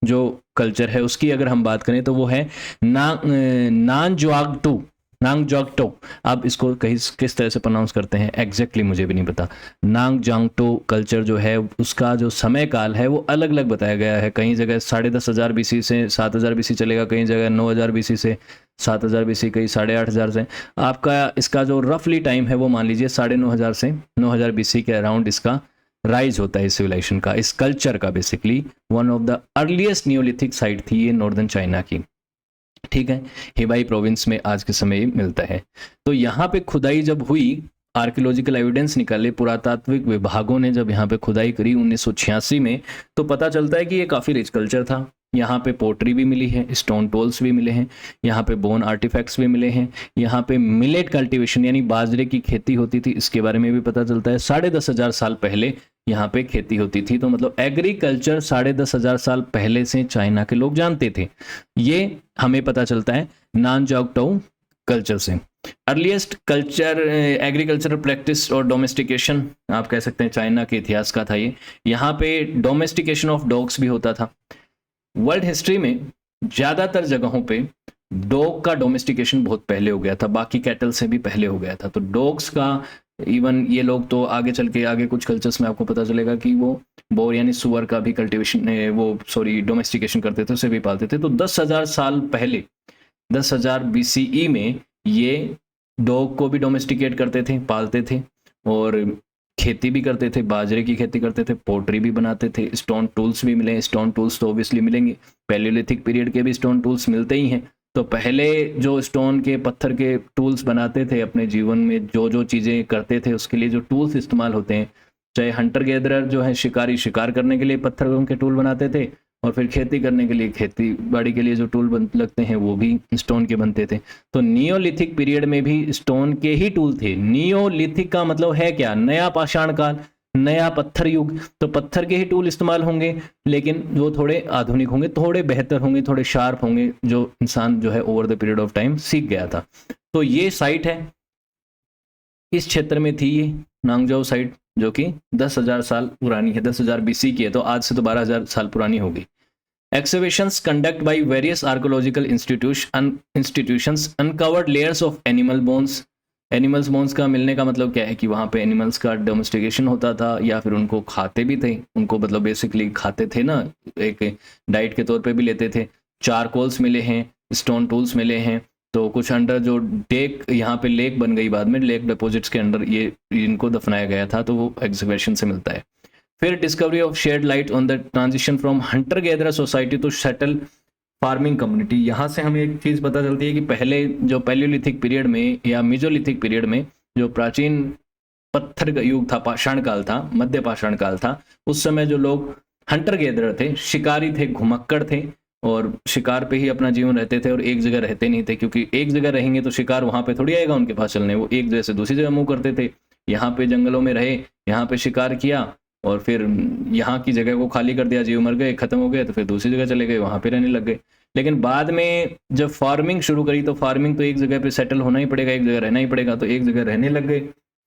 जो कल्चर है उसकी अगर हम बात करें तो वो है नानजुआगटू नांगजोंगटो, आप इसको कहीं किस तरह से प्रोनाउंस करते हैं एग्जैक्टली मुझे भी नहीं पता। नांगजोंगटो कल्चर जो है उसका जो समय काल है वो अलग अलग बताया गया है। कहीं जगह 10,500 BC से 7,000 BC चलेगा, कहीं जगह 9,000 BC से 7,000 BC, कहीं 8,500 से। आपका इसका जो रफली टाइम है वो मान लीजिए 9,500 से 9,000 BC के अराउंड इसका राइज होता है इस सिविलाइजेशन का, इस कल्चर का। Basically one of the earliest Neolithic site थी ये नॉर्दर्न चाइना की, ठीक है, हेबाई प्रोविंस में आज के समय मिलता है। तो यहाँ पे खुदाई जब हुई, आर्कियोलॉजिकल एविडेंस निकाले, पुरातात्विक विभागों ने जब यहाँ पे खुदाई करी 1986 में, तो पता चलता है कि ये काफ़ी रिच कल्चर था। यहाँ पे पोट्री भी मिली है, स्टोन टोल्स भी मिले हैं, यहाँ पे बोन आर्टिफैक्ट्स भी मिले हैं, यहाँ पे मिलेट कल्टीवेशन यानी बाजरे की खेती होती थी, इसके बारे में भी पता चलता है। 10,500 साल पहले यहाँ पे खेती होती थी। तो मतलब एग्रीकल्चर 10,500 साल पहले से चाइना के लोग जानते थे, ये हमें पता चलता है नानजोंगटो कल्चर से। अर्लीस्ट कल्चर एग्रीकल्चरल प्रैक्टिस और डोमेस्टिकेशन आप कह सकते हैं चाइना के इतिहास का था ये। यहाँ पे डोमेस्टिकेशन ऑफ डॉग्स भी होता था। वर्ल्ड हिस्ट्री में ज़्यादातर जगहों पे डॉग का डोमेस्टिकेशन बहुत पहले हो गया था, बाकी कैटल से भी पहले हो गया था। तो डॉग्स का इवन ये लोग तो आगे चल के आगे कुछ कल्चर्स में आपको पता चलेगा कि वो बोर यानी सुअर का भी कल्टीवेशन डोमेस्टिकेशन करते थे, उसे भी पालते थे। तो 10,000 साल पहले 10,000 BCE में ये डॉग को भी डोमेस्टिकेट करते थे, पालते थे और खेती भी करते थे, बाजरे की खेती करते थे, पोट्री भी बनाते थे, स्टोन टूल्स भी मिले। स्टोन टूल्स तो ऑब्वियसली मिलेंगे, पैलियोलिथिक पीरियड के भी स्टोन टूल्स मिलते ही हैं। तो पहले जो स्टोन के पत्थर के टूल्स बनाते थे अपने जीवन में जो जो चीज़ें करते थे उसके लिए जो टूल्स इस्तेमाल होते हैं, चाहे हंटर गैदरर जो है शिकारी शिकार करने के लिए पत्थरों के टूल बनाते थे, और फिर खेती करने के लिए खेती बाड़ी के लिए जो टूल लगते हैं वो भी स्टोन के बनते थे। तो नियोलिथिक पीरियड में भी स्टोन के ही टूल थे। नियोलिथिक का मतलब है क्या? नया पाषाण काल, नया पत्थर युग। तो पत्थर के ही टूल इस्तेमाल होंगे, लेकिन वो थोड़े आधुनिक होंगे, थोड़े बेहतर होंगे, थोड़े शार्प होंगे, जो इंसान जो है over the period of time सीख गया था। तो ये साइट है, इस क्षेत्र में थी ये नांगजोउ साइट, जो कि 10,000 साल पुरानी है, 10,000 BC की है। तो आज से तो 12,000 साल पुरानी होगी। Excavations conducted by various archaeological institutions uncovered layers of animal bones. Animals bones का मिलने का मतलब क्या है कि वहाँ पे एनिमल्स का डोमेस्टिकेशन होता था, या फिर उनको खाते भी थे, उनको मतलब बेसिकली खाते थे ना, एक डाइट के तौर पे भी लेते थे। चारकोल्स मिले हैं, स्टोन टूल्स मिले हैं। तो कुछ अंडर जो डेक यहाँ पे लेक बन गई बाद में, लेक डिपॉजिट्स के अंडर ये इनको दफनाया गया था, तो वो एक्सकवेशन से मिलता है। फिर discovery of shed light on the transition from hunter gatherer society to settle farming community. यहाँ से हमें एक चीज़ पता चलती है कि पहले जो पैलियोलिथिक पीरियड में या मेजोलिथिक पीरियड में जो प्राचीन पत्थर का युग था, पाषाण काल था, मध्य पाषाण काल था, उस समय जो लोग हंटर गैदरर थे, शिकारी थे, घुमक्कड़ थे, और शिकार पे ही अपना जीवन रहते थे और एक जगह रहते नहीं थे, क्योंकि एक जगह रहेंगे तो शिकार वहाँ पे थोड़ी आएगा उनके पास चलने। वो एक जगह से दूसरी जगह मूव करते थे। यहाँ पे जंगलों में रहे, यहाँ पे शिकार किया, और फिर यहाँ की जगह को खाली कर दिया, जीव मर गए, खत्म हो गए, तो फिर दूसरी जगह चले गए, वहाँ पे रहने लग गए। लेकिन बाद में जब फार्मिंग शुरू करी, तो फार्मिंग तो एक जगह पे सेटल होना ही पड़ेगा, एक जगह रहना ही पड़ेगा, तो एक जगह रहने लग गए,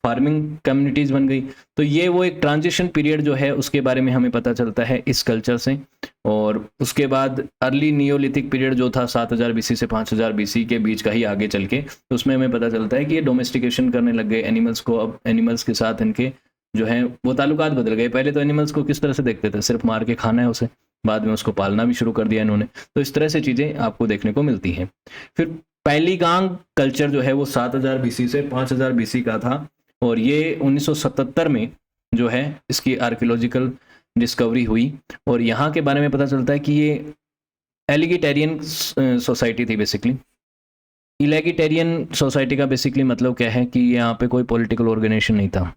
फार्मिंग कम्युनिटीज़ बन गई। तो ये वो एक ट्रांजिशन पीरियड जो है उसके बारे में हमें पता चलता है इस कल्चर से। और उसके बाद अर्ली नियोलिथिक पीरियड जो था 7,000 BC से 5,000 BC के बीच का ही आगे चल के, तो उसमें हमें पता चलता है कि ये डोमेस्टिकेशन करने लग गए एनिमल्स को। अब एनिमल्स के साथ इनके जो है वो ताल्लुकात बदल गए। पहले तो एनिमल्स को किस तरह से देखते थे, सिर्फ मार के खाना है उसे, बाद में उसको पालना भी शुरू कर दिया इन्होंने। तो इस तरह से चीज़ें आपको देखने को मिलती हैं। फिर पैलीगांग कल्चर जो है वो 7,000 BC से 5,000 BC का था, और ये 1977 में जो है इसकी आर्कियोलॉजिकल डिस्कवरी हुई। और यहाँ के बारे में पता चलता है कि ये एलिगिटेरियन सोसाइटी थी बेसिकली। इलेगिटेरियन सोसाइटी का बेसिकली मतलब क्या है कि यहाँ पे कोई पॉलिटिकल ऑर्गेनाइजेशन नहीं था,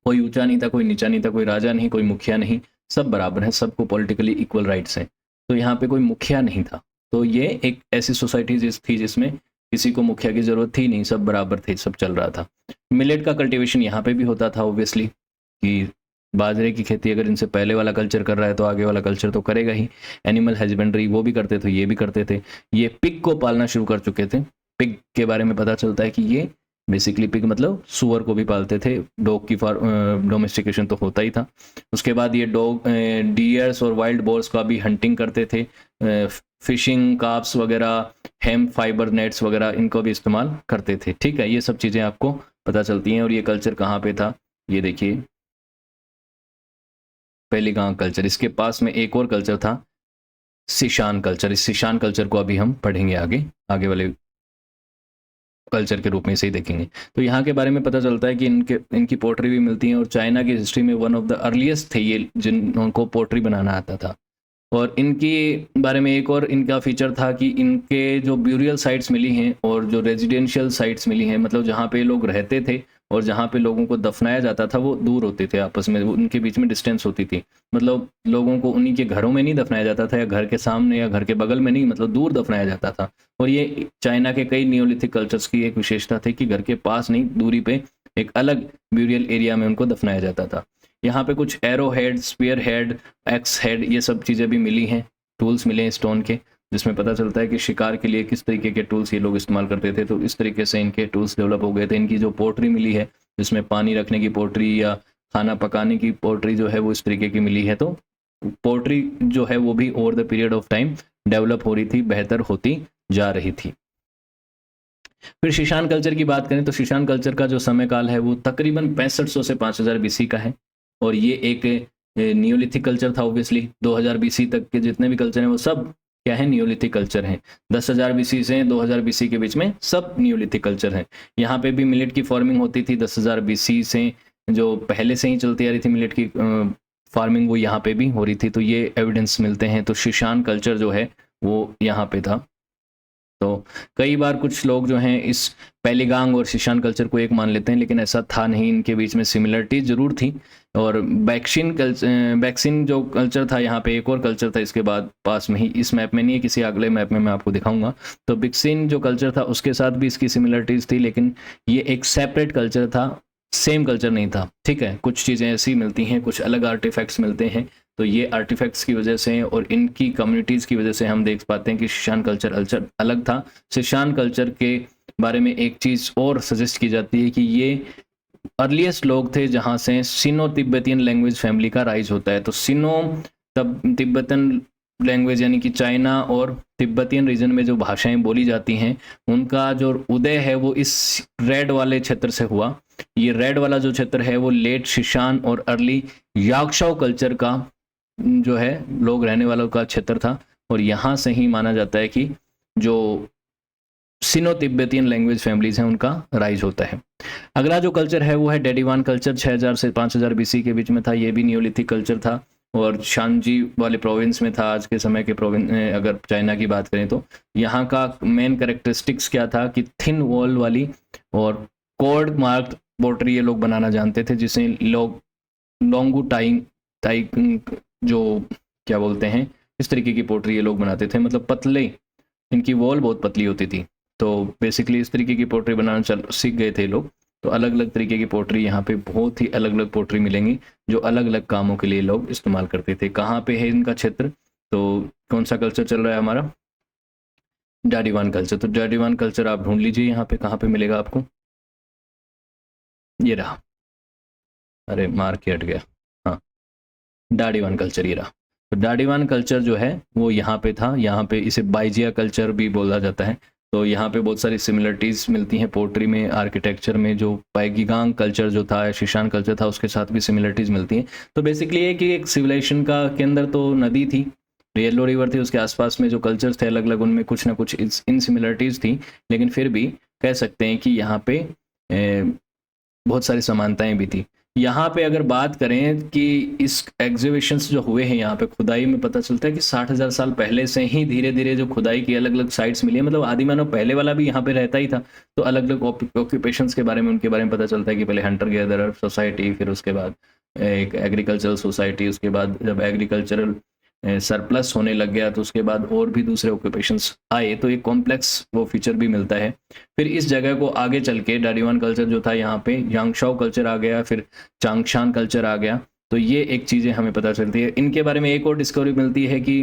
कोई ऊंचा नहीं था, कोई नीचा नहीं था, कोई राजा नहीं, कोई मुखिया नहीं, सब बराबर है, सबको पॉलिटिकली इक्वल राइट्स हैं। तो यहाँ पे कोई मुखिया नहीं था। तो ये एक ऐसी सोसाइटी थी जिसमें किसी को मुखिया की जरूरत थी नहीं, सब बराबर थे, सब चल रहा था। मिलेट का कल्टीवेशन यहाँ पे भी होता था ऑब्वियसली, कि बाजरे की खेती अगर इनसे पहले वाला कल्चर कर रहा है तो आगे वाला कल्चर तो करेगा ही। एनिमल हस्बेंड्री वो भी करते थे, ये भी करते थे। ये पिग को पालना शुरू कर चुके थे। पिग के बारे में पता चलता है कि ये बेसिकली पिग मतलब सुअर को भी पालते थे। डॉग की डोमेस्टिकेशन तो होता ही था। उसके बाद ये डॉग डियर्स और वाइल्ड बोर्स का भी हंटिंग करते थे। फिशिंग कार्प्स वगैरह, हेम्प फाइबर नेट्स वगैरह, इनको भी इस्तेमाल करते थे। ठीक है, ये सब चीज़ें आपको पता चलती हैं। और ये कल्चर कहाँ पे था, ये देखिए पेलिगांग कल्चर। इसके पास में एक और कल्चर था सिशान कल्चर। इस सिशान कल्चर को अभी हम पढ़ेंगे आगे वाले कल्चर के रूप में इसे ही देखेंगे। तो यहाँ के बारे में पता चलता है कि इनकी पोट्री भी मिलती है, और चाइना की हिस्ट्री में वन ऑफ द अर्लीस्ट थे ये जिनको पोट्री बनाना आता था। और इनके बारे में एक और इनका फीचर था कि इनके जो ब्यूरियल साइट्स मिली हैं और जो रेजिडेंशियल साइट्स मिली हैं, मतलब जहाँ पे लोग रहते थे और जहाँ पे लोगों को दफनाया जाता था, वो दूर होते थे आपस में, उनके बीच में डिस्टेंस होती थी। मतलब लोगों को उन्हीं के घरों में नहीं दफनाया जाता था, या घर के सामने या घर के बगल में नहीं, मतलब दूर दफनाया जाता था। और ये चाइना के कई नियोलिथिक कल्चर्स की एक विशेषता थी कि घर के पास नहीं, दूरी पे एक अलग ब्यूरियल एरिया में उनको दफनाया जाता था। यहाँ पे कुछ arrow head, spear head, axe head, ये सब चीज़ें भी मिली हैं, टूल्स मिले हैं स्टोन के, जिसमें पता चलता है कि शिकार के लिए किस तरीके के टूल्स ये लोग इस्तेमाल करते थे। तो इस तरीके से इनके टूल्स डेवलप हो गए थे। इनकी जो पोट्री मिली है, जिसमें पानी रखने की पोट्री या खाना पकाने की पोट्री जो है वो इस तरीके की मिली है। तो पोट्री जो है वो भी over the period of time develop हो रही थी, बेहतर होती जा रही थी। फिर शीशान कल्चर की बात करें तो शीशान कल्चर का जो समय काल है वो तकरीबन 6500 से 5000 बीसी का है। और ये एक नियोलिथिक कल्चर था। ऑब्वियसली 2000 बीसी तक के जितने भी कल्चर हैं वो सब क्या है, नियोलिथिक कल्चर हैं। 10,000 बीसी से 2000 बीसी के बीच में सब नियोलिथिक कल्चर हैं। यहाँ पे भी मिलेट की फार्मिंग होती थी 10,000 बीसी से, जो पहले से ही चलती आ रही थी मिलेट की फार्मिंग, वो यहाँ पे भी हो रही थी। तो ये एविडेंस मिलते हैं। तो शीशान कल्चर जो है वो यहाँ पे था। तो कई बार कुछ लोग जो हैं इस पेलिगांग और शीशान कल्चर को एक मान लेते हैं, लेकिन ऐसा था नहीं। इनके बीच में सिमिलरिटी जरूर थी। और बैक्सिन जो कल्चर था, यहाँ पे एक और कल्चर था इसके बाद पास में ही, इस मैप में नहीं है, किसी अगले मैप में मैं आपको दिखाऊंगा। तो बैक्सिन जो कल्चर था उसके साथ भी इसकी सिमिलरिटीज थी, लेकिन ये एक सेपरेट कल्चर था, सेम कल्चर नहीं था। ठीक है, कुछ चीज़ें ऐसी मिलती हैं, कुछ अलग आर्टिफैक्ट्स मिलते हैं। तो ये आर्टिफैक्ट्स की वजह से और इनकी कम्युनिटीज़ की वजह से हम देख पाते हैं कि शीशान कल्चर अलग था। शीशान कल्चर के बारे में एक चीज़ और सजेस्ट की जाती है कि ये अर्लीस्ट लोग थे जहाँ से सिनो तिब्बतियन लैंग्वेज फैमिली का राइज होता है। तो सिनो तिब्बतन लैंग्वेज यानी कि चाइना और तिब्बतियन रीजन में जो भाषाएं बोली जाती हैं, उनका जो उदय है वो इस रेड वाले क्षेत्र से हुआ। ये रेड वाला जो क्षेत्र है वो लेट शीशान और अर्ली याक्शाओ कल्चर का जो है लोग रहने वालों का क्षेत्र था। और यहाँ से ही माना जाता है कि जो सिनो तिब्बतियन लैंग्वेज फैमिलीज हैं उनका राइज होता है। अगला जो कल्चर है वो है डेडिवान कल्चर। 6000 से 5000 बीसी के बीच में था। ये भी नियोलिथिक कल्चर था और शानजी वाले प्रोविंस में था। आज के समय के प्रोविंस अगर चाइना की बात करें तो यहाँ का मेन कैरेक्टरिस्टिक्स क्या था कि थिन वॉल वाली और कोड मार्क्ड पोट्री ये लोग बनाना जानते थे, जिसे लोग लॉन्गू टाइंग जो क्या बोलते हैं, इस तरीके की पोट्री ये लोग बनाते थे। मतलब पतले, इनकी वॉल बहुत पतली होती थी। तो बेसिकली इस तरीके की पोट्री बनाना सीख गए थे लोग। तो अलग अलग तरीके की पोट्री यहाँ पे बहुत ही अलग अलग पोट्री मिलेंगी जो अलग अलग कामों के लिए लोग इस्तेमाल करते थे। कहाँ पे है इनका क्षेत्र, तो कौन सा कल्चर चल रहा है हमारा, डाडीवान कल्चर। तो डाडीवान कल्चर आप ढूंढ लीजिए यहाँ पे कहाँ पे मिलेगा आपको, ये रहा, अरे मार के हट गया, हाँ डाडीवान कल्चर ये रहा। तो डाडीवान कल्चर जो है वो यहाँ पे था। यहाँ पे इसे बाइजिया कल्चर भी बोला जाता है। तो यहाँ पे बहुत सारी सिमिलरिटीज़ मिलती हैं पोट्री में, आर्किटेक्चर में। जो पैगिगांग कल्चर जो था, शीशान कल्चर था, उसके साथ भी सिमिलरिटीज़ मिलती हैं। तो बेसिकली ये कि एक सिविलाइजेशन का के अंदर तो नदी थी, येलो रिवर थी, उसके आसपास में जो कल्चर्स थे अलग अलग, उनमें कुछ ना कुछ इन सिमिलरिटीज़ थी, लेकिन फिर भी कह सकते हैं कि यहाँ पे बहुत सारी समानताएं भी थी। यहाँ पे अगर बात करें कि इस एग्जीबिशंस जो हुए हैं यहाँ पे खुदाई में, पता चलता है कि 60,000 साल पहले से ही धीरे धीरे जो खुदाई की अलग अलग साइट्स मिली है। मतलब आदिमानव पहले वाला भी यहाँ पे रहता ही था। तो अलग अलग ऑक्यूपेशंस के बारे में, उनके बारे में पता चलता है कि पहले हंटर गैदरर सोसाइटी, फिर उसके बाद एक एग्रीकल्चरल सोसाइटी, उसके बाद जब एग्रीकल्चरल सरप्लस होने लग गया तो उसके बाद और भी दूसरे ऑक्यूपेशंस आए। तो एक कॉम्प्लेक्स वो फीचर भी मिलता है। फिर इस जगह को आगे चल के डाडीवान कल्चर जो था यहाँ पे यांगशाओ कल्चर आ गया, फिर चांगशान कल्चर आ गया। तो ये एक चीज़ें हमें पता चलती है। इनके बारे में एक और डिस्कवरी मिलती है कि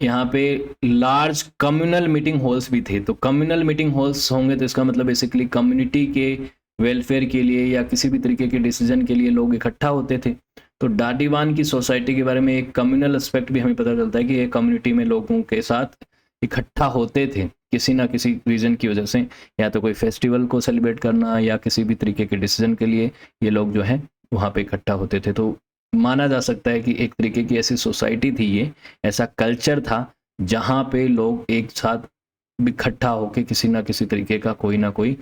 यहाँ पे लार्ज कम्युनल मीटिंग हॉल्स भी थे। तो कम्युनल मीटिंग हॉल्स होंगे तो इसका मतलब बेसिकली कम्युनिटी के वेलफेयर के लिए या किसी भी तरीके के डिसीजन के लिए लोग इकट्ठा होते थे। तो डाडीवान की सोसाइटी के बारे में एक कम्युनल एस्पेक्ट भी हमें पता चलता है कि एक कम्युनिटी में लोगों के साथ इकट्ठा होते थे किसी ना किसी रीज़न की वजह से, या तो कोई फेस्टिवल को सेलिब्रेट करना या किसी भी तरीके के डिसीजन के लिए ये लोग जो है वहाँ पे इकट्ठा होते थे। तो माना जा सकता है कि एक तरीके की ऐसी सोसाइटी थी ये, ऐसा कल्चर था जहाँ पे लोग एक साथ इकट्ठा होके किसी ना किसी तरीके का कोई ना कोई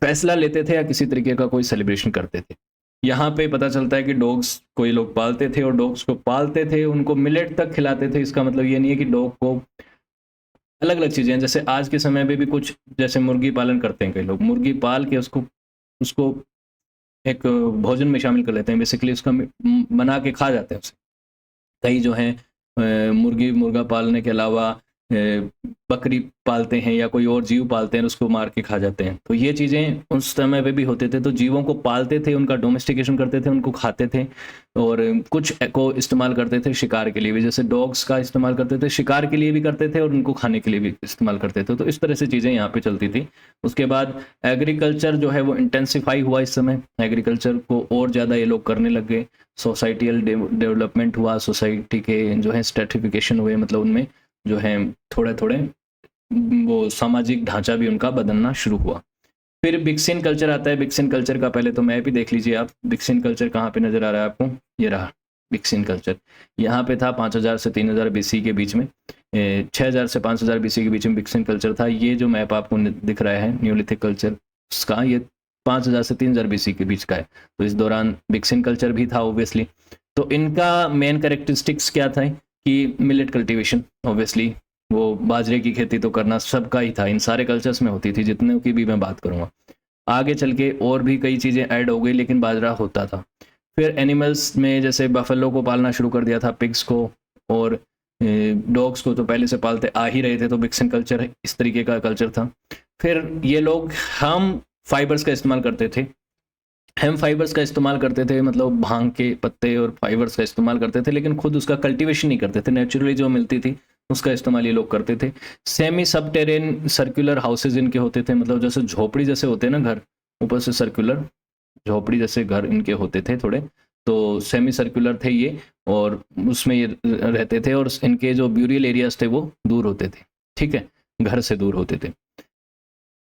फैसला लेते थे या किसी तरीके का कोई सेलिब्रेशन करते थे। यहाँ पे पता चलता है कि डॉग्स कोई लोग पालते थे और डॉग्स को पालते थे, उनको मिलेट तक खिलाते थे। इसका मतलब ये नहीं है कि डॉग को अलग अलग चीज़ें हैं, जैसे आज के समय में भी कुछ जैसे मुर्गी पालन करते हैं कई लोग, मुर्गी पाल के उसको उसको एक भोजन में शामिल कर लेते हैं, बेसिकली उसका बना के खा जाते हैं उसे। कई जो हैं मुर्गी मुर्गा पालने के अलावा बकरी पालते हैं या कोई और जीव पालते हैं, उसको मार के खा जाते हैं। तो ये चीज़ें उस समय पे भी होते थे। तो जीवों को पालते थे, उनका डोमेस्टिकेशन करते थे, उनको खाते थे, और कुछ को इस्तेमाल करते थे शिकार के लिए भी, जैसे डॉग्स का इस्तेमाल करते थे, शिकार के लिए भी करते थे और उनको खाने के लिए भी इस्तेमाल करते थे। तो इस तरह से चीज़ें यहाँ पे चलती थी। उसके बाद एग्रीकल्चर जो है वो इंटेंसिफाई हुआ इस समय, एग्रीकल्चर को और ज़्यादा ये लोग करने लग गए, सोसाइटियल डेवलपमेंट हुआ, सोसाइटी के जो है स्ट्रेटिफिकेशन हुए, मतलब उनमें जो है थोड़े थोड़े वो सामाजिक ढांचा भी उनका बदलना शुरू हुआ। फिर बिक्सिन कल्चर आता है। बिक्सिन कल्चर का पहले तो मैप भी देख लीजिए आप। बिक्सिन कल्चर कहाँ पे नजर आ रहा है आपको, ये रहा बिक्सिन कल्चर। यहाँ पे था 5000 से 3000 बीसी के बीच में, 6000 से 5000 बीसी के बीच में बिक्सिन कल्चर था। ये जो मैप आपको दिख रहा है न्यूलिथिक कल्चर का, ये 5000 से 3000 बीसी के बीच का है। तो इस दौरान बिक्सिन कल्चर भी था ऑब्वियसली। तो इनका मेन कैरेक्टरिस्टिक्स क्या था कि मिलेट कल्टीवेशन, ऑब्वियसली वो बाजरे की खेती तो करना सबका ही था, इन सारे कल्चर्स में होती थी, जितने की भी मैं बात करूँगा। आगे चल के और भी कई चीज़ें ऐड हो गई, लेकिन बाजरा होता था। फिर एनिमल्स में जैसे बफेलो को पालना शुरू कर दिया था, पिग्स को, और डॉग्स को तो पहले से पालते आ ही रहे थे। तो बिक्सिन कल्चर इस तरीके का कल्चर था। फिर ये लोग हम फाइबर्स का इस्तेमाल करते थे, हेम फाइबर्स का इस्तेमाल करते थे, मतलब भांग के पत्ते और फाइबर्स का इस्तेमाल करते थे, लेकिन खुद उसका कल्टीवेशन नहीं करते थे, नेचुरली जो मिलती थी उसका इस्तेमाल ये लोग करते थे। सेमी सबटेरेन सर्कुलर हाउसेज इनके होते थे, मतलब जैसे झोपड़ी जैसे होते हैं ना घर, ऊपर से सर्कुलर झोपड़ी जैसे घर इनके होते थे थोड़े, तो सेमी सर्कुलर थे ये, और उसमें ये रहते थे, और इनके जो ब्यूरियल एरियाज थे वो दूर होते थे, ठीक है, घर से दूर होते थे।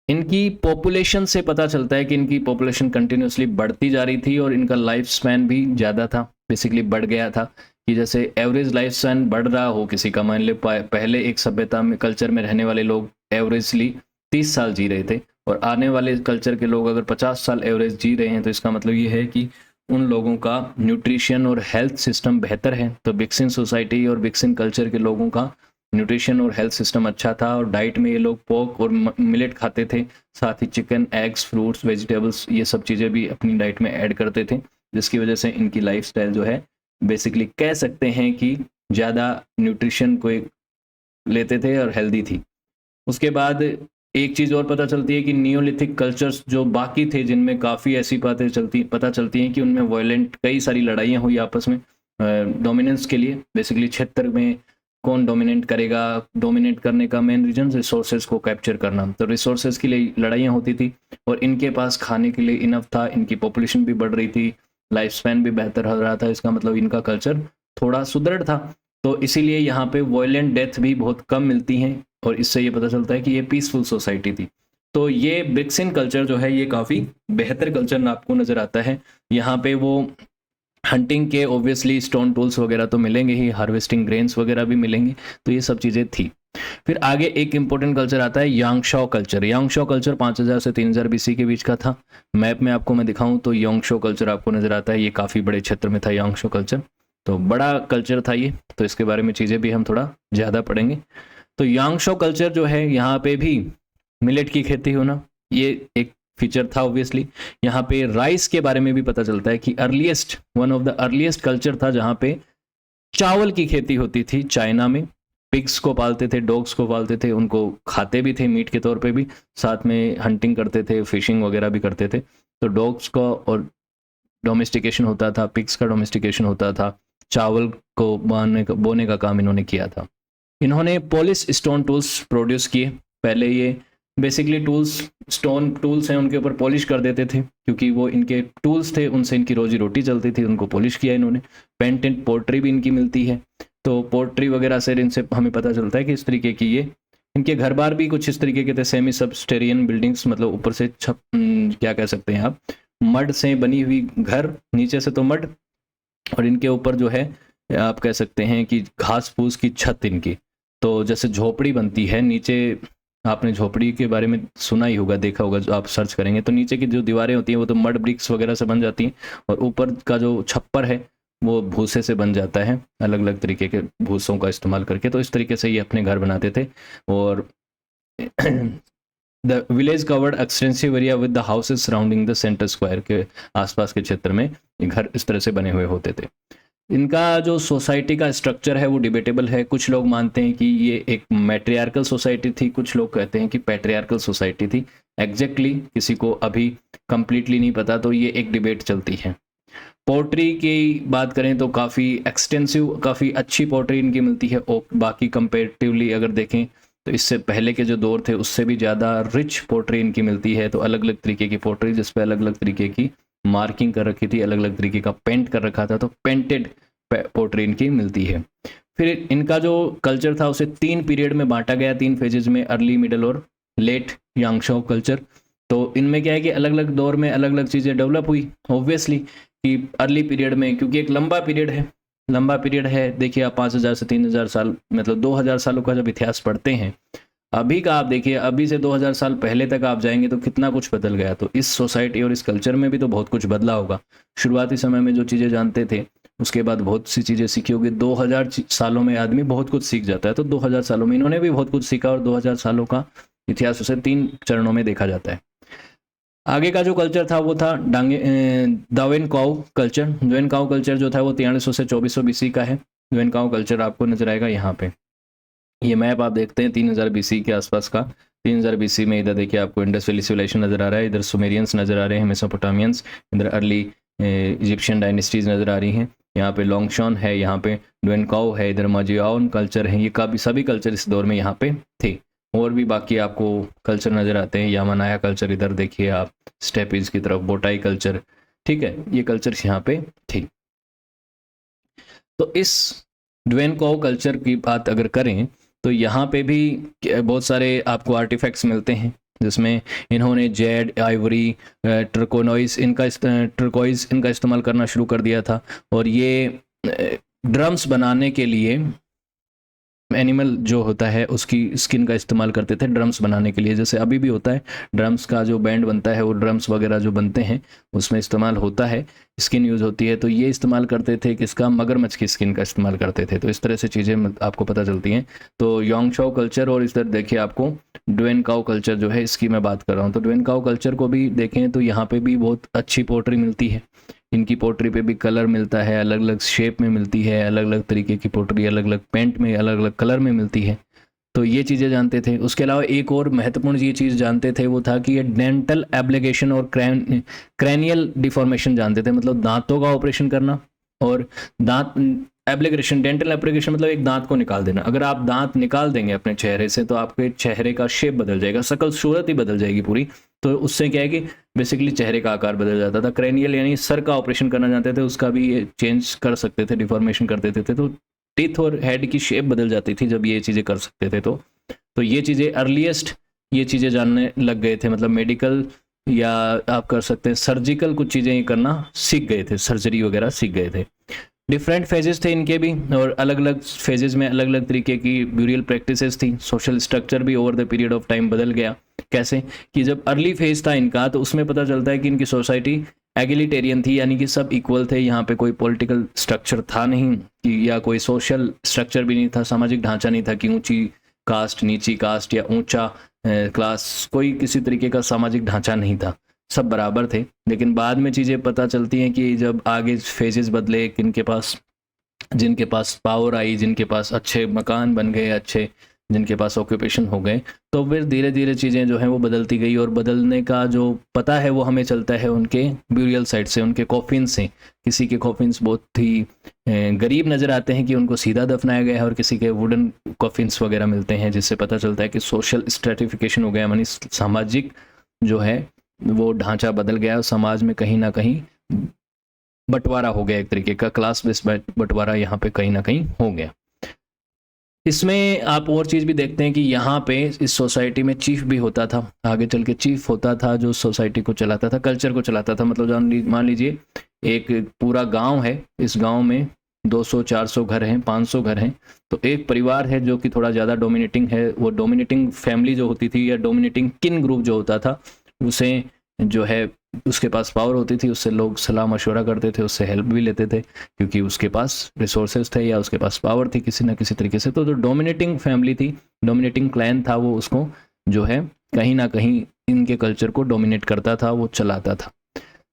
इनकी पॉपुलेशन से पता चलता है कि इनकी पॉपुलेशन कंटिन्यूसली बढ़ती जा रही थी और इनका लाइफ स्पैन भी ज़्यादा था, बेसिकली बढ़ गया था। कि जैसे एवरेज लाइफ स्पैन बढ़ रहा हो किसी का, मान ले पहले एक सभ्यता में कल्चर में रहने वाले लोग एवरेजली 30 साल जी रहे थे, और आने वाले कल्चर के लोग अगर 50 साल एवरेज जी रहे हैं, तो इसका मतलब ये है कि उन लोगों का न्यूट्रिशन और हेल्थ सिस्टम बेहतर है। तो बिक्सिन सोसाइटी और बिक्सिन कल्चर के लोगों का न्यूट्रिशन और हेल्थ सिस्टम अच्छा था, और डाइट में ये लोग पोर्क और मिलेट खाते थे, साथ ही चिकन, एग्स, फ्रूट्स, वेजिटेबल्स, ये सब चीज़ें भी अपनी डाइट में ऐड करते थे, जिसकी वजह से इनकी लाइफस्टाइल जो है बेसिकली कह सकते हैं कि ज़्यादा न्यूट्रिशन को लेते थे और हेल्दी थी। उसके बाद एक चीज़ और पता चलती है कि नियोलिथिक कल्चर्स जो बाकी थे, जिनमें काफ़ी ऐसी बातें पता चलती हैं कि उनमें वायलेंट कई सारी लड़ाइयाँ हुई आपस में डोमिनेंस के लिए, बेसिकली क्षेत्र में कौन डोमिनेट करेगा, डोमिनेट करने का मेन रीजन रिसोर्सेज को कैप्चर करना। तो रिसोर्सेज के लिए लड़ाइयाँ होती थी, और इनके पास खाने के लिए इनफ था, इनकी पॉपुलेशन भी बढ़ रही थी, लाइफ स्पैन भी बेहतर हो रहा था। इसका मतलब इनका कल्चर थोड़ा सुदृढ़ था, तो इसीलिए यहाँ पे वायलेंट डेथ भी बहुत कम मिलती हैं, और इससे ये पता चलता है कि ये पीसफुल सोसाइटी थी। तो ये बिक्सिन कल्चर जो है ये काफ़ी बेहतर कल्चर आपको नज़र आता है। यहाँ पे वो हंटिंग के ऑब्वियसली स्टोन टूल्स वगैरह तो मिलेंगे ही, हार्वेस्टिंग ग्रेन्स वगैरह भी मिलेंगे, तो ये सब चीज़ें थी। फिर आगे एक इंपॉर्टेंट कल्चर आता है यांगशो कल्चर। यांगशो कल्चर 5000 से 3000 बीसी के बीच का था। मैप में आपको मैं दिखाऊं तो यांगशो कल्चर आपको नज़र आता है, ये काफ़ी बड़े क्षेत्र में था यांगशो कल्चर, तो बड़ा कल्चर था ये, तो इसके बारे में चीज़ें भी हम थोड़ा ज़्यादा पढ़ेंगे। तो यांगशो कल्चर जो है, यहाँ पे भी मिलेट की खेती होना ये एक फीचर था ऑब्वियसली। यहाँ पे राइस के बारे में भी पता चलता है कि one of the earliest culture था जहाँ पे चावल की खेती होती थी चाइना में। पिग्स को पालते थे, डॉग्स को पालते थे, उनको खाते भी थे मीट के तौर पे भी, साथ में हंटिंग करते थे, फिशिंग वगैरह भी करते थे। तो डॉग्स का और डोमेस्टिकेशन होता था, पिग्स का डोमेस्टिकेशन होता था, चावल को बोने का काम इन्होंने किया था। इन्होंने पॉलिश स्टोन टूल्स प्रोड्यूस किए। पहले ये बेसिकली टूल्स, स्टोन टूल्स हैं, उनके ऊपर पॉलिश कर देते थे, क्योंकि वो इनके टूल्स थे, उनसे इनकी रोजी रोटी चलती थी, उनको पॉलिश किया इन्होंने। पेंटेंट पोर्ट्री भी इनकी मिलती है। तो पोर्ट्री वगैरह से इनसे हमें पता चलता है कि इस तरीके की ये इनके घर बार भी कुछ इस तरीके के थे, सेमी सबस्टेरियन बिल्डिंग्स, मतलब ऊपर से क्या कह सकते हैं आप, मड से बनी हुई घर, नीचे से तो मड, और इनके ऊपर जो है आप कह सकते हैं कि घास फूस की छत इनकी। तो जैसे झोपड़ी बनती है नीचे, आपने झोपड़ी के बारे में सुना ही होगा, देखा होगा, जो आप सर्च करेंगे तो नीचे की जो दीवारें होती हैं वो तो मड ब्रिक्स वगैरह से बन जाती हैं, और ऊपर का जो छप्पर है वो भूसे से बन जाता है, अलग अलग तरीके के भूसों का इस्तेमाल करके। तो इस तरीके से ये अपने घर बनाते थे। और the village covered extensive area with the houses surrounding the centre square, के आसपास के क्षेत्र में ये घर इस तरह से बने हुए होते थे। इनका जो सोसाइटी का स्ट्रक्चर है वो डिबेटेबल है। कुछ लोग मानते हैं कि ये एक मैट्रियार्कल सोसाइटी थी, कुछ लोग कहते हैं कि पैट्रियार्कल सोसाइटी थी। एग्जैक्टली किसी को अभी कंप्लीटली नहीं पता, तो ये एक डिबेट चलती है। पोट्री की बात करें तो काफ़ी एक्सटेंसिव, काफ़ी अच्छी पोट्री इनकी मिलती है, और बाकी कंपेरेटिवली अगर देखें तो इससे पहले के जो दौर थे उससे भी ज़्यादा रिच पोट्री इनकी मिलती है। तो अलग अलग तरीके की पोट्री जिस पे अलग अलग तरीके की मार्किंग कर रखी थी, अलग अलग तरीके का पेंट कर रखा था, तो पेंटेड पोट्री इनकी मिलती है। फिर इनका जो कल्चर था उसे 3 पीरियड में बांटा गया, 3 फेजेज में, अर्ली, मिडल और लेट यांगशो कल्चर। तो इनमें क्या है कि अलग अलग दौर में अलग अलग चीज़ें डेवलप हुई। ऑब्वियसली कि अर्ली पीरियड में, क्योंकि एक लंबा पीरियड है, देखिए आप 5000 से 3000 साल, मतलब 2000 सालों का जब इतिहास पढ़ते हैं, अभी का आप देखिए, अभी से 2000 साल पहले तक आप जाएंगे तो कितना कुछ बदल गया। तो इस सोसाइटी और इस कल्चर में भी तो बहुत कुछ बदला होगा। शुरुआती समय में जो चीज़ें जानते थे उसके बाद बहुत सी चीज़ें सीखी होगी। 2000 सालों में आदमी बहुत कुछ सीख जाता है, तो 2000 सालों में इन्होंने भी बहुत कुछ सीखा, और 2000 सालों का इतिहास उसे 3 चरणों में देखा जाता है। आगे का जो कल्चर था वो था दावेनकाउ कल्चर। दावेनकाउ कल्चर जो था वो 4300 से 2400 बीसी का है। दावेनकाउ कल्चर आपको नजर आएगा यहाँ पे, ये मैप आप देखते हैं 3000 बीसी के आसपास का। 3000 बीसी में इधर देखिए आपको इंडस वैली सिविलाइजेशन नजर आ रहा है, इधर सुमेरियंस नजर आ रहे हैं, मेसोपोटामियंस, इधर अर्ली इजिप्शियन डायनेस्टीज नजर आ रही हैं। यहाँ पे लोंगशॉन है, यहाँ पे दावेनकाउ है, इधर मजियाओन कल्चर है। ये काफ़ी सभी कल्चर इस दौर में यहाँ पे थे। और भी बाकी आपको कल्चर नज़र आते हैं, यामानाया कल्चर, इधर देखिए आप स्टेपीज की तरफ, बोटाई कल्चर, ठीक है, ये कल्चर्स यहाँ पे थी। तो इस दावेनकाउ कल्चर की बात अगर करें तो यहाँ पे भी बहुत सारे आपको आर्टिफैक्ट्स मिलते हैं, जिसमें इन्होंने जेड, आइवरी, टर्कोइज इनका इस्तेमाल करना शुरू कर दिया था। और ये ड्रम्स बनाने के लिए एनिमल जो होता है उसकी स्किन का इस्तेमाल करते थे ड्रम्स बनाने के लिए, जैसे अभी भी होता है, ड्रम्स का जो बैंड बनता है वो ड्रम्स वगैरह जो बनते हैं उसमें इस्तेमाल होता है, स्किन यूज़ होती है। तो ये इस्तेमाल करते थे किसका, मगरमच्छ की स्किन का इस्तेमाल करते थे। तो इस तरह से चीज़ें आपको पता चलती हैं। तो यांगशो कल्चर, और इस तरह देखिए आपको दावेनकाउ कल्चर जो है, इसकी मैं बात कर रहा हूँ। तो दावेनकाउ कल्चर को भी देखें तो यहाँ पर भी बहुत अच्छी पोट्री मिलती है। इनकी पोट्री पे भी कलर मिलता है, अलग अलग शेप में मिलती है, अलग अलग तरीके की पोट्री अलग अलग पेंट में, अलग अलग कलर में मिलती है। तो ये चीज़ें जानते थे। उसके अलावा एक और महत्वपूर्ण ये चीज़ जानते थे, वो था कि ये डेंटल एब्लिगेशन और क्रैनियल डिफॉर्मेशन जानते थे, मतलब दांतों का ऑपरेशन करना। और दांत एब्लिगेशन, डेंटल एब्लिगेशन मतलब एक दांत को निकाल देना। अगर आप दांत निकाल देंगे अपने चेहरे से तो आपके चेहरे का शेप बदल जाएगा, शकल सूरत ही बदल जाएगी पूरी। तो उससे क्या है कि बेसिकली चेहरे का आकार बदल जाता था। क्रैनियल यानी सर का ऑपरेशन करना चाहते थे, उसका भी ये चेंज कर सकते थे, डिफॉर्मेशन कर देते थे। तो टीथ और हेड की शेप बदल जाती थी जब ये चीज़ें कर सकते थे। तो ये चीज़ें अर्लीस्ट ये चीज़ें जानने लग गए थे, मतलब मेडिकल या आप कर सकते हैं सर्जिकल कुछ चीज़ें ये करना सीख गए थे, सर्जरी वगैरह सीख गए थे। डिफरेंट फेजेस थे इनके भी, और अलग अलग फेजेस में अलग अलग तरीके की ब्यूरियल प्रैक्टिसेस थी। सोशल स्ट्रक्चर भी over the period of time बदल गया। कैसे कि जब अर्ली फेज था इनका तो उसमें पता चलता है कि इनकी सोसाइटी एगलिटेरियन थी, यानी कि सब इक्वल थे। यहाँ पे कोई पॉलिटिकल स्ट्रक्चर था नहीं कि, या कोई सोशल स्ट्रक्चर भी नहीं था, सामाजिक ढांचा नहीं था कि ऊंची कास्ट, नीची कास्ट या ऊंचा क्लास, कोई किसी तरीके का सामाजिक ढांचा नहीं था, सब बराबर थे। लेकिन बाद में चीज़ें पता चलती हैं कि जब आगे फेजेस बदले, जिनके पास पावर आई, जिनके पास अच्छे मकान बन गए, अच्छे जिनके पास ऑक्यूपेशन हो गए, तो फिर धीरे धीरे चीज़ें जो हैं वो बदलती गई। और बदलने का जो पता है वो हमें चलता है उनके ब्यूरियल साइट से, उनके कॉफिन से। किसी के कॉफिन्स बहुत ही गरीब नज़र आते हैं कि उनको सीधा दफनाया गया है, और किसी के वुडन कॉफिन्स वगैरह मिलते हैं, जिससे पता चलता है कि सोशल स्ट्रेटिफिकेशन हो गया, यानी सामाजिक जो है वो ढांचा बदल गया, और समाज में कहीं ना कहीं बंटवारा हो गया, एक तरीके का क्लास बेस्ड बंटवारा यहाँ पे कहीं ना कहीं हो गया। इसमें आप और चीज़ भी देखते हैं कि यहाँ पे इस सोसाइटी में चीफ भी होता था, आगे चल के चीफ होता था जो सोसाइटी को चलाता था, कल्चर को चलाता था। मतलब मान लीजिए एक पूरा गांव है, इस गांव में 200-400 घर हैं, 500 घर हैं, तो एक परिवार है जो कि थोड़ा ज़्यादा डोमिनेटिंग है, वो डोमिनेटिंग फैमिली जो होती थी या डोमिनेटिंग किन ग्रुप जो होता था, उसे जो है उसके पास पावर होती थी, उससे लोग सलाह मशवरा करते थे, उससे हेल्प भी लेते थे क्योंकि उसके पास रिसोर्सेज थे या उसके पास पावर थी किसी ना किसी तरीके से। तो जो डोमिनेटिंग फैमिली थी, डोमिनेटिंग क्लैन था, वो उसको जो है कहीं ना कहीं इनके कल्चर को डोमिनेट करता था, वो चलाता था।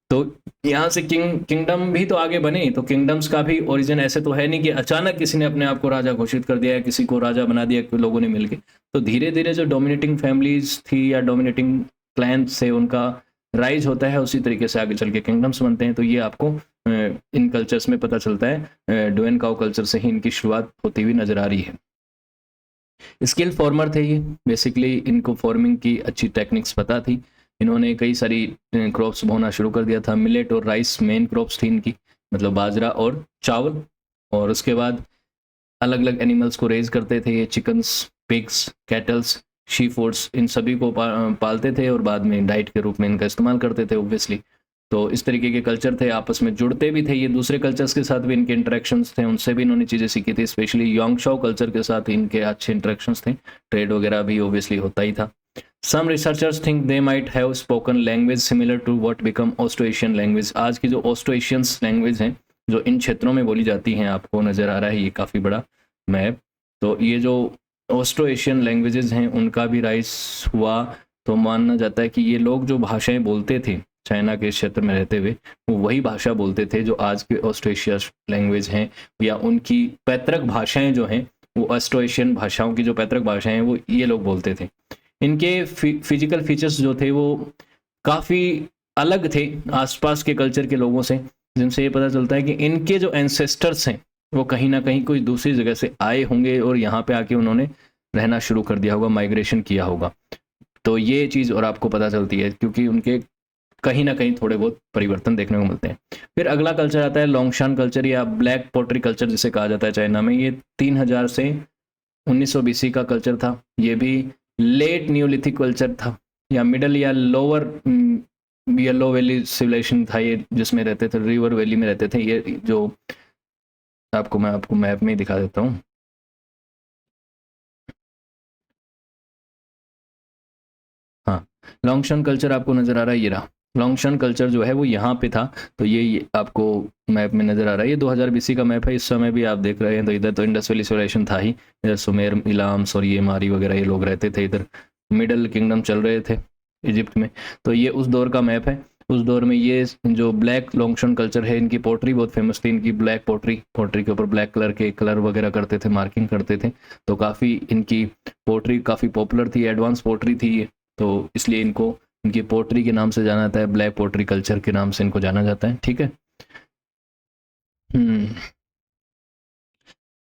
तो यहाँ से किंगडम भी तो आगे बने। तो किंगडम्स का भी ओरिजिन ऐसे तो है नहीं कि अचानक किसी ने अपने आप को राजा घोषित कर दिया है, किसी को राजा बना दिया लोगों ने मिलके। तो धीरे धीरे जो डोमिनेटिंग फैमिलीज थी या डोमिनेटिंग क्लैन से उनका राइज होता है, उसी तरीके से आगे चल के किंगडम्स बनते हैं। तो ये आपको इन कल्चर्स में पता चलता है। डोएन काओ कल्चर से ही इनकी शुरुआत होती हुई नजर आ रही है। स्किल फॉर्मर थे ये, बेसिकली इनको फार्मिंग की अच्छी टेक्निक्स पता थी। इन्होंने कई सारी क्रॉप्स बोना शुरू कर दिया था। मिलेट और राइस मेन क्रॉप्स थी इनकी, मतलब बाजरा और चावल। और उसके बाद अलग अलग एनिमल्स को रेज करते थे ये, chickens, pigs, cattles, sea foods, इन सभी को पालते थे और बाद में डाइट के रूप में इनका इस्तेमाल करते थे ऑब्वियसली। तो इस तरीके के कल्चर थे, आपस में जुड़ते भी थे ये, दूसरे कल्चर्स के साथ भी इनके इंटरेक्शंस थे, उनसे भी इन्होंने चीज़ें सीखी थी। स्पेशली यांगशाओ कल्चर के साथ इनके अच्छे इंटरेक्शंस थे, ट्रेड वगैरह भी ऑब्वियसली होता ही था। Some researchers think they might have spoken language similar to what become Austro Asian language. आज की जो ऑस्ट्रो एशियंस लैंग्वेज हैं जो इन क्षेत्रों में बोली जाती हैं, आपको नज़र आ रहा है ये काफ़ी बड़ा मैप। तो ये जो ऑस्ट्रो एशियन लैंग्वेजेस हैं उनका भी राइज हुआ। तो मानना जाता है कि ये लोग जो भाषाएं बोलते थे चाइना के क्षेत्र में रहते हुए, वो वही भाषा बोलते थे जो आज के ऑस्ट्रो एशिया लैंग्वेज हैं, या उनकी पैतृक भाषाएं जो हैं वो ऑस्ट्रो एशियन भाषाओं की जो पैतृक भाषाएं हैं वो ये लोग बोलते थे। इनके फिजिकल फीचर्स जो थे वो काफ़ी अलग थे आसपास के कल्चर के लोगों से, जिनसे ये पता चलता है कि इनके जो एंसेस्टर्स हैं वो कहीं ना कहीं कोई दूसरी जगह से आए होंगे और यहाँ पे आके उन्होंने रहना शुरू कर दिया होगा, माइग्रेशन किया होगा। तो ये चीज़ और आपको पता चलती है क्योंकि उनके कहीं ना कहीं थोड़े बहुत परिवर्तन देखने को मिलते हैं। फिर अगला कल्चर आता है लोंगशान कल्चर या ब्लैक पोट्री कल्चर जिसे कहा जाता है चाइना में। ये 3000 से 1900 बीसी का कल्चर था। ये भी लेट न्यूलिथिक कल्चर था या मिडल या लोअर येलो वैली सिविलाइजेशन था ये, जिसमें रहते थे, रिवर वैली में रहते थे ये। जो मैं आपको मैप में ही दिखा देता हूँ। हाँ, लोंगशान कल्चर आपको नज़र आ रहा है, ये रहा लोंगशान कल्चर जो है वो यहाँ पे था। तो ये आपको मैप में नज़र आ रहा है, ये 2000 बीसी का मैप है। इस समय भी आप देख रहे हैं तो इधर तो इंडस वैली सिविलाइजेशन था ही, इधर सुमेर, इलाम्स और ये मारी वगैरह ये लोग रहते थे। इधर मिडल किंगडम चल रहे थे इजिप्ट में। तो ये उस दौर का मैप है। उस दौर में ये जो ब्लैक लोंगशान कल्चर है, इनकी पोट्री बहुत फेमस थी। इनकी ब्लैक पोट्री के ऊपर ब्लैक कलर के कलर वगैरह करते थे, मार्किंग करते थे। तो काफ़ी इनकी पोट्री काफ़ी पॉपुलर थी, एडवांस पोट्री थी ये। तो इसलिए इनको इनकी पोट्री के नाम से जाना जाता है, ब्लैक पोट्री कल्चर के नाम से इनको जाना जाता है। ठीक है।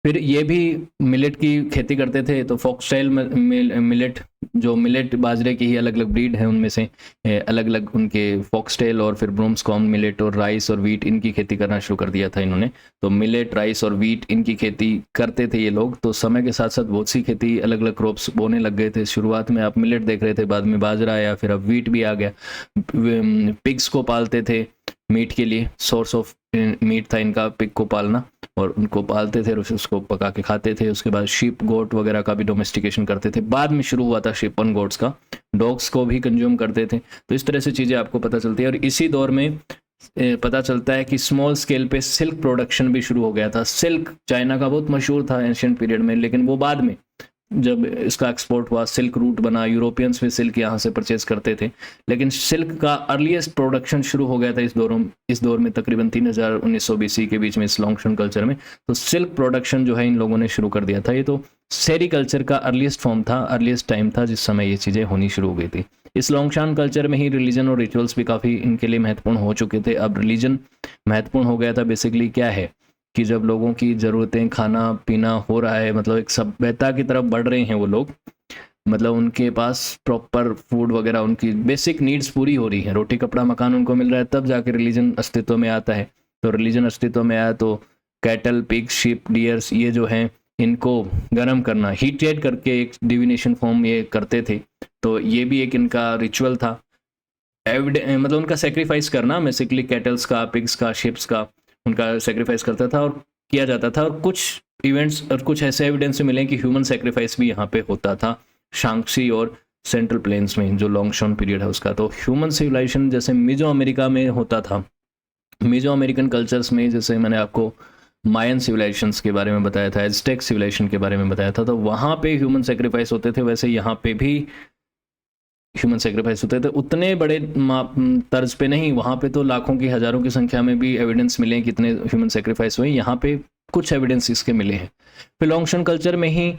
फिर ये भी मिलेट की खेती करते थे। तो फॉक्सटेल मिलेट, जो मिलेट बाजरे की ही अलग अलग ब्रीड है, उनमें से अलग अलग उनके फॉक्सटेल और फिर ब्रूम्सकॉर्न मिलेट और राइस और वीट, इनकी खेती करना शुरू कर दिया था इन्होंने। तो मिलेट, राइस और वीट इनकी खेती करते थे ये लोग। तो समय के साथ साथ बहुत सी खेती अलग अलग क्रॉप्स बोने लग गए थे। शुरुआत में आप मिलेट देख रहे थे, बाद में बाजरा आया, फिर अब वीट भी आ गया। पिग्स को पालते थे मीट के लिए, सोर्स ऑफ मीट था इनका पिग को पालना, और उनको पालते थे और उसको पका के खाते थे। उसके बाद शीप गोट वगैरह का भी डोमेस्टिकेशन करते थे। बाद में शुरू हुआ था शिपन गोट्स का, डॉग्स को भी कंज्यूम करते थे। तो इस तरह से चीज़ें आपको पता चलती है। और इसी दौर में पता चलता है कि स्मॉल स्केल पे सिल्क प्रोडक्शन भी शुरू हो गया था। सिल्क चाइना का बहुत मशहूर था एंशिएंट पीरियड में, लेकिन वो बाद में जब इसका एक्सपोर्ट हुआ, सिल्क रूट बना, यूरोपियंस भी सिल्क यहाँ से परचेज करते थे। लेकिन सिल्क का अर्लीस्ट प्रोडक्शन शुरू हो गया था इस दौर में तकरीबन 3000-1900 बीसी के बीच में, इस लोंगशान कल्चर में। तो सिल्क प्रोडक्शन जो है इन लोगों ने शुरू कर दिया था। ये तो सेरीकल्चर का अर्लीस्ट फॉर्म था, अर्लीस्ट टाइम था जिस समय ये चीज़ें होनी शुरू हो गई थी। इस लोंगशान कल्चर में ही रिलीजन और रिचुअल्स भी काफ़ी इनके लिए महत्वपूर्ण हो चुके थे। अब रिलीजन महत्वपूर्ण हो गया था। बेसिकली क्या है कि जब लोगों की ज़रूरतें, खाना पीना हो रहा है, मतलब एक सभ्यता की तरफ बढ़ रहे हैं वो लोग, मतलब उनके पास प्रॉपर फूड वगैरह, उनकी बेसिक नीड्स पूरी हो रही है, रोटी कपड़ा मकान उनको मिल रहा है, तब जाके रिलीजन अस्तित्व में आता है। तो रिलीजन अस्तित्व में आया तो कैटल, पिग, शीप, डियर्स, ये जो हैं इनको गर्म करना, हीटेड करके एक डिविनेशन फॉर्म ये करते थे, तो ये भी एक इनका रिचुअल था। मतलब उनका सेक्रीफाइस करना, बेसिकली कैटल्स का, पिग्स का, शिप्स का, उनका सेक्रीफाइस करता था और किया जाता था। और कुछ इवेंट्स और कुछ ऐसे एविडेंस मिले कि ह्यूमन सेक्रीफाइस भी यहाँ पे होता था, शांक्सी और सेंट्रल प्लेन्स में, जो लॉन्गशॉन पीरियड है उसका। तो ह्यूमन सिविलाइजेशन जैसे मिजो अमेरिका में होता था, मिजो अमेरिकन कल्चर्स में, जैसे मैंने आपको मायन सिविलाइजेशंस के बारे में बताया था, एज़टेक सिविलाइजेशन के बारे में बताया था, तो वहाँ पे ह्यूमन सेक्रीफाइस होते थे। वैसे यहाँ पे भी ह्यूमन सेक्रीफाइस होते थे, उतने बड़े तर्ज पे नहीं। वहाँ पे तो लाखों की, हज़ारों की संख्या में भी एविडेंस मिले हैं कितने ह्यूमन सेक्रीफाइस हुए। यहाँ पे कुछ एविडेंस इसके मिले हैं। फिर लॉन्गशॉन कल्चर में ही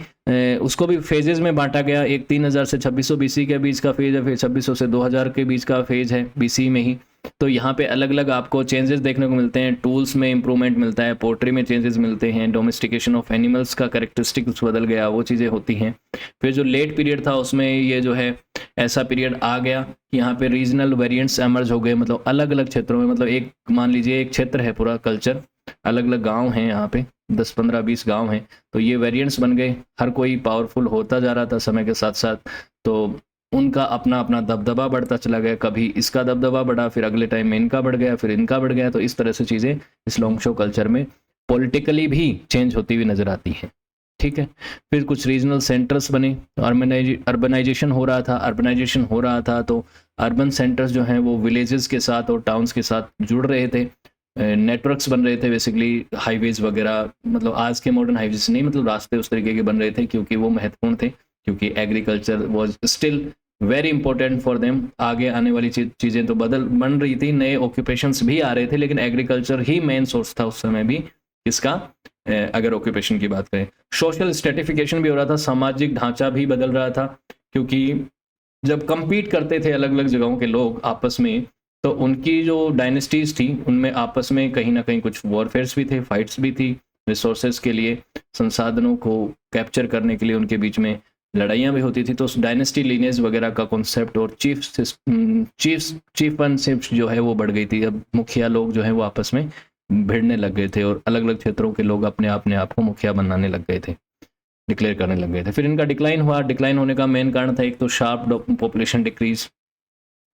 उसको भी फेजेस में बांटा गया। एक 3000 से 2600 बीसी के बीच का फेज है, फिर 2600 से 2000 के बीच का फेज है बीसी में ही। तो यहाँ पे अलग अलग आपको चेंजेस देखने को मिलते हैं। टूल्स में इंप्रूवमेंट मिलता है, पोट्री में चेंजेस मिलते हैं, डोमेस्टिकेशन ऑफ एनिमल्स का कैरेक्टरिस्टिक्स बदल गया, वो चीज़ें होती हैं। फिर जो लेट पीरियड था उसमें ये जो है ऐसा पीरियड आ गया कि यहाँ पे रीजनल वेरिएंट्स एमर्ज हो गए, मतलब अलग अलग क्षेत्रों में, मतलब एक मान लीजिए एक क्षेत्र है पूरा कल्चर, अलग अलग गांव हैं, यहाँ पे 10, 15, 20 गांव हैं, तो ये वेरिएंट्स बन गए। हर कोई पावरफुल होता जा रहा था समय के साथ साथ, तो उनका अपना अपना दबदबा बढ़ता चला गया। कभी इसका दबदबा बढ़ा, फिर अगले टाइम में इनका बढ़ गया, फिर इनका बढ़ गया। तो इस तरह से चीज़ें इस लॉन्गशो कल्चर में पॉलिटिकली भी चेंज होती हुई नजर आती हैं। ठीक है। फिर कुछ रीजनल सेंटर्स बने, अर्बनाइजेशन हो रहा था, तो अर्बन सेंटर्स जो हैं वो विलेजेस के साथ और टाउन्स के साथ जुड़ रहे थे, नेटवर्क्स बन रहे थे, बेसिकली हाईवेज वगैरह, मतलब आज के मॉडर्न हाईवेज नहीं, मतलब रास्ते उस तरीके के बन रहे थे, क्योंकि वो महत्वपूर्ण थे, क्योंकि agriculture was still very important for them. आगे आने वाली चीज़ें तो बन रही थी, नए ऑक्यूपेशंस भी आ रहे थे, लेकिन एग्रीकल्चर ही मेन सोर्स था उस समय भी इसका, अगर ऑक्यूपेशन की बात करें। सोशल स्ट्रेटिफिकेशन भी हो रहा था, सामाजिक ढांचा भी बदल रहा था, क्योंकि जब कंपीट करते थे अलग अलग जगहों के लोग आपस में, तो उनकी जो डायनेस्टीज थी उनमें आपस में कहीं ना कहीं कुछ वॉरफेयर्स भी थे, फाइट्स भी थी, रिसोर्सेज के लिए, संसाधनों को कैप्चर करने के लिए उनके बीच में लड़ाइयाँ भी होती थी। तो डायनेस्टी लीनेज वगैरह का कॉन्सेप्ट और चीफनशिप जो है वो बढ़ गई थी। अब मुखिया लोग जो है वो आपस में भिड़ने लग गए थे, और अलग अलग क्षेत्रों के लोग अपने आप को मुखिया बनाने लग गए थे, डिक्लेयर करने लग गए थे। फिर इनका डिक्लाइन हुआ। डिक्लाइन होने का मेन कारण था एक तो शार्प पॉपुलेशन डिक्रीज,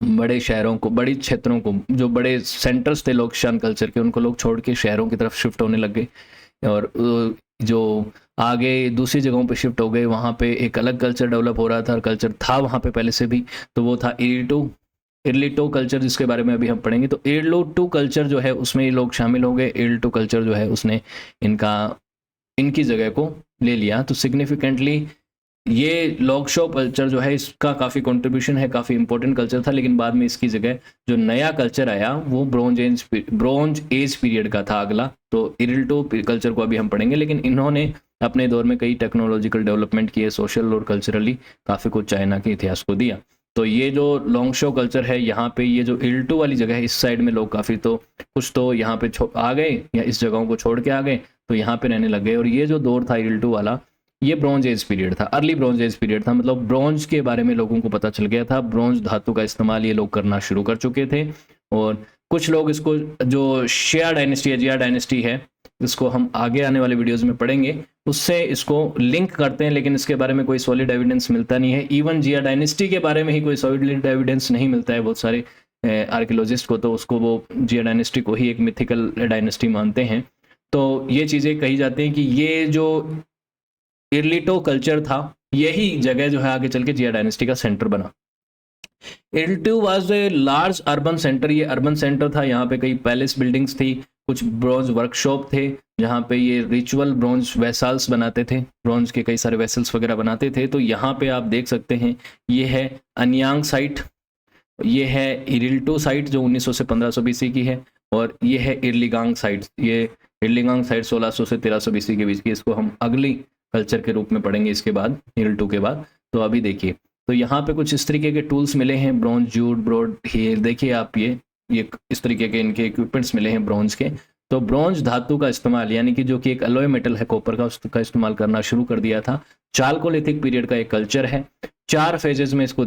बड़े शहरों को, बड़ी क्षेत्रों को, जो बड़े सेंटर्स थे लॉन्गशॉन कल्चर के, उनको लोग छोड़ के शहरों की तरफ शिफ्ट होने लग गए, और जो आगे दूसरी जगहों पे शिफ्ट हो गए, वहाँ पे एक अलग कल्चर डेवलप हो रहा था, और कल्चर था वहाँ पे पहले से भी, तो वो था इरलिटो कल्चर, जिसके बारे में अभी हम पढ़ेंगे। तो इरलिटो कल्चर जो है उसमें ये लोग शामिल हो गए। इरलिटो कल्चर जो है उसने इनकी जगह को ले लिया। तो सिग्निफिकेंटली ये लॉन्गशो कल्चर जो है इसका काफ़ी कंट्रीब्यूशन है, काफ़ी इंपॉर्टेंट कल्चर था, लेकिन बाद में इसकी जगह जो नया कल्चर आया वो ब्रोंज एज पीरियड का था अगला। तो इरलिटो कल्चर को अभी हम पढ़ेंगे, लेकिन इन्होंने अपने दौर में कई टेक्नोलॉजिकल डेवलपमेंट किए, सोशल और कल्चरली काफ़ी कुछ चाइना के इतिहास को दिया। तो ये जो लॉन्गशो कल्चर है, यहाँ पे ये जो इरलिटो वाली जगह है, इस साइड में लोग काफ़ी, तो कुछ तो यहाँ पे आ गए या इस जगहों को छोड़ के आ गए, तो यहाँ पे रहने लग गए। और ये जो दौर था इरलिटो वाला, ये ब्रॉन्ज एज पीरियड था, अर्ली ब्रॉन्ज एज पीरियड था, मतलब ब्रॉन्ज के बारे में लोगों को पता चल गया था, ब्रॉन्ज धातु का इस्तेमाल ये लोग करना शुरू कर चुके थे। और कुछ लोग इसको, जो शिया डायनेस्टी है, इसको हम आगे आने वाले वीडियोस में पढ़ेंगे, उससे इसको लिंक करते हैं, लेकिन इसके बारे में कोई सॉलिड एविडेंस मिलता नहीं है। इवन जिया डायनेस्टी के बारे में ही कोई सॉलिड एविडेंस नहीं मिलता है बहुत सारे आर्कियोलॉजिस्ट को, तो उसको वो जिया डायनेस्टी को ही एक मिथिकल डायनेस्टी मानते हैं। तो ये चीज़ें कही जाती हैं कि ये जो इरलिटो कल्चर था, यही जगह जो है आगे चल के जिया डायनेस्टी का सेंटर बना। Erlitou was a large urban centre, ये अर्बन सेंटर था, यहाँ पे कई पैलेस बिल्डिंग्स थी, कुछ ब्रॉन्ज वर्कशॉप थे, जहाँ पे ये रिचुअल ब्रॉन्ज वेसल्स बनाते थे, ब्रॉन्ज के कई सारे वेसल्स वगैरह बनाते थे। तो यहाँ पे आप देख सकते हैं, ये है अन्यांग साइट, ये है इरलिटो साइट जो 1900 से 1500 बीसी की है, और ये है इरलिगांग साइट। ये इरलिगांग साइट 1600 से 1300 बीसी के बीच की, इसको हम अगली कल्चर के रूप में पढ़ेंगे इसके बाद, इरलिटो के बाद। तो अभी देखिए, तो यहाँ पे कुछ इस तरीके के टूल्स मिले हैं, ब्रॉन्ज जूट, ब्रोड, ये देखिए आप, ये इस तरीके के इनके इक्विपमेंट्स मिले हैं ब्रॉन्ज के। तो ब्रॉन्ज धातु का इस्तेमाल, यानी कि जो कि एक अलॉय मेटल है कॉपर का, उसका इस्तेमाल करना शुरू कर दिया था। चालकोलिथिक पीरियड का एक कल्चर है, 4 फेजेस में इसको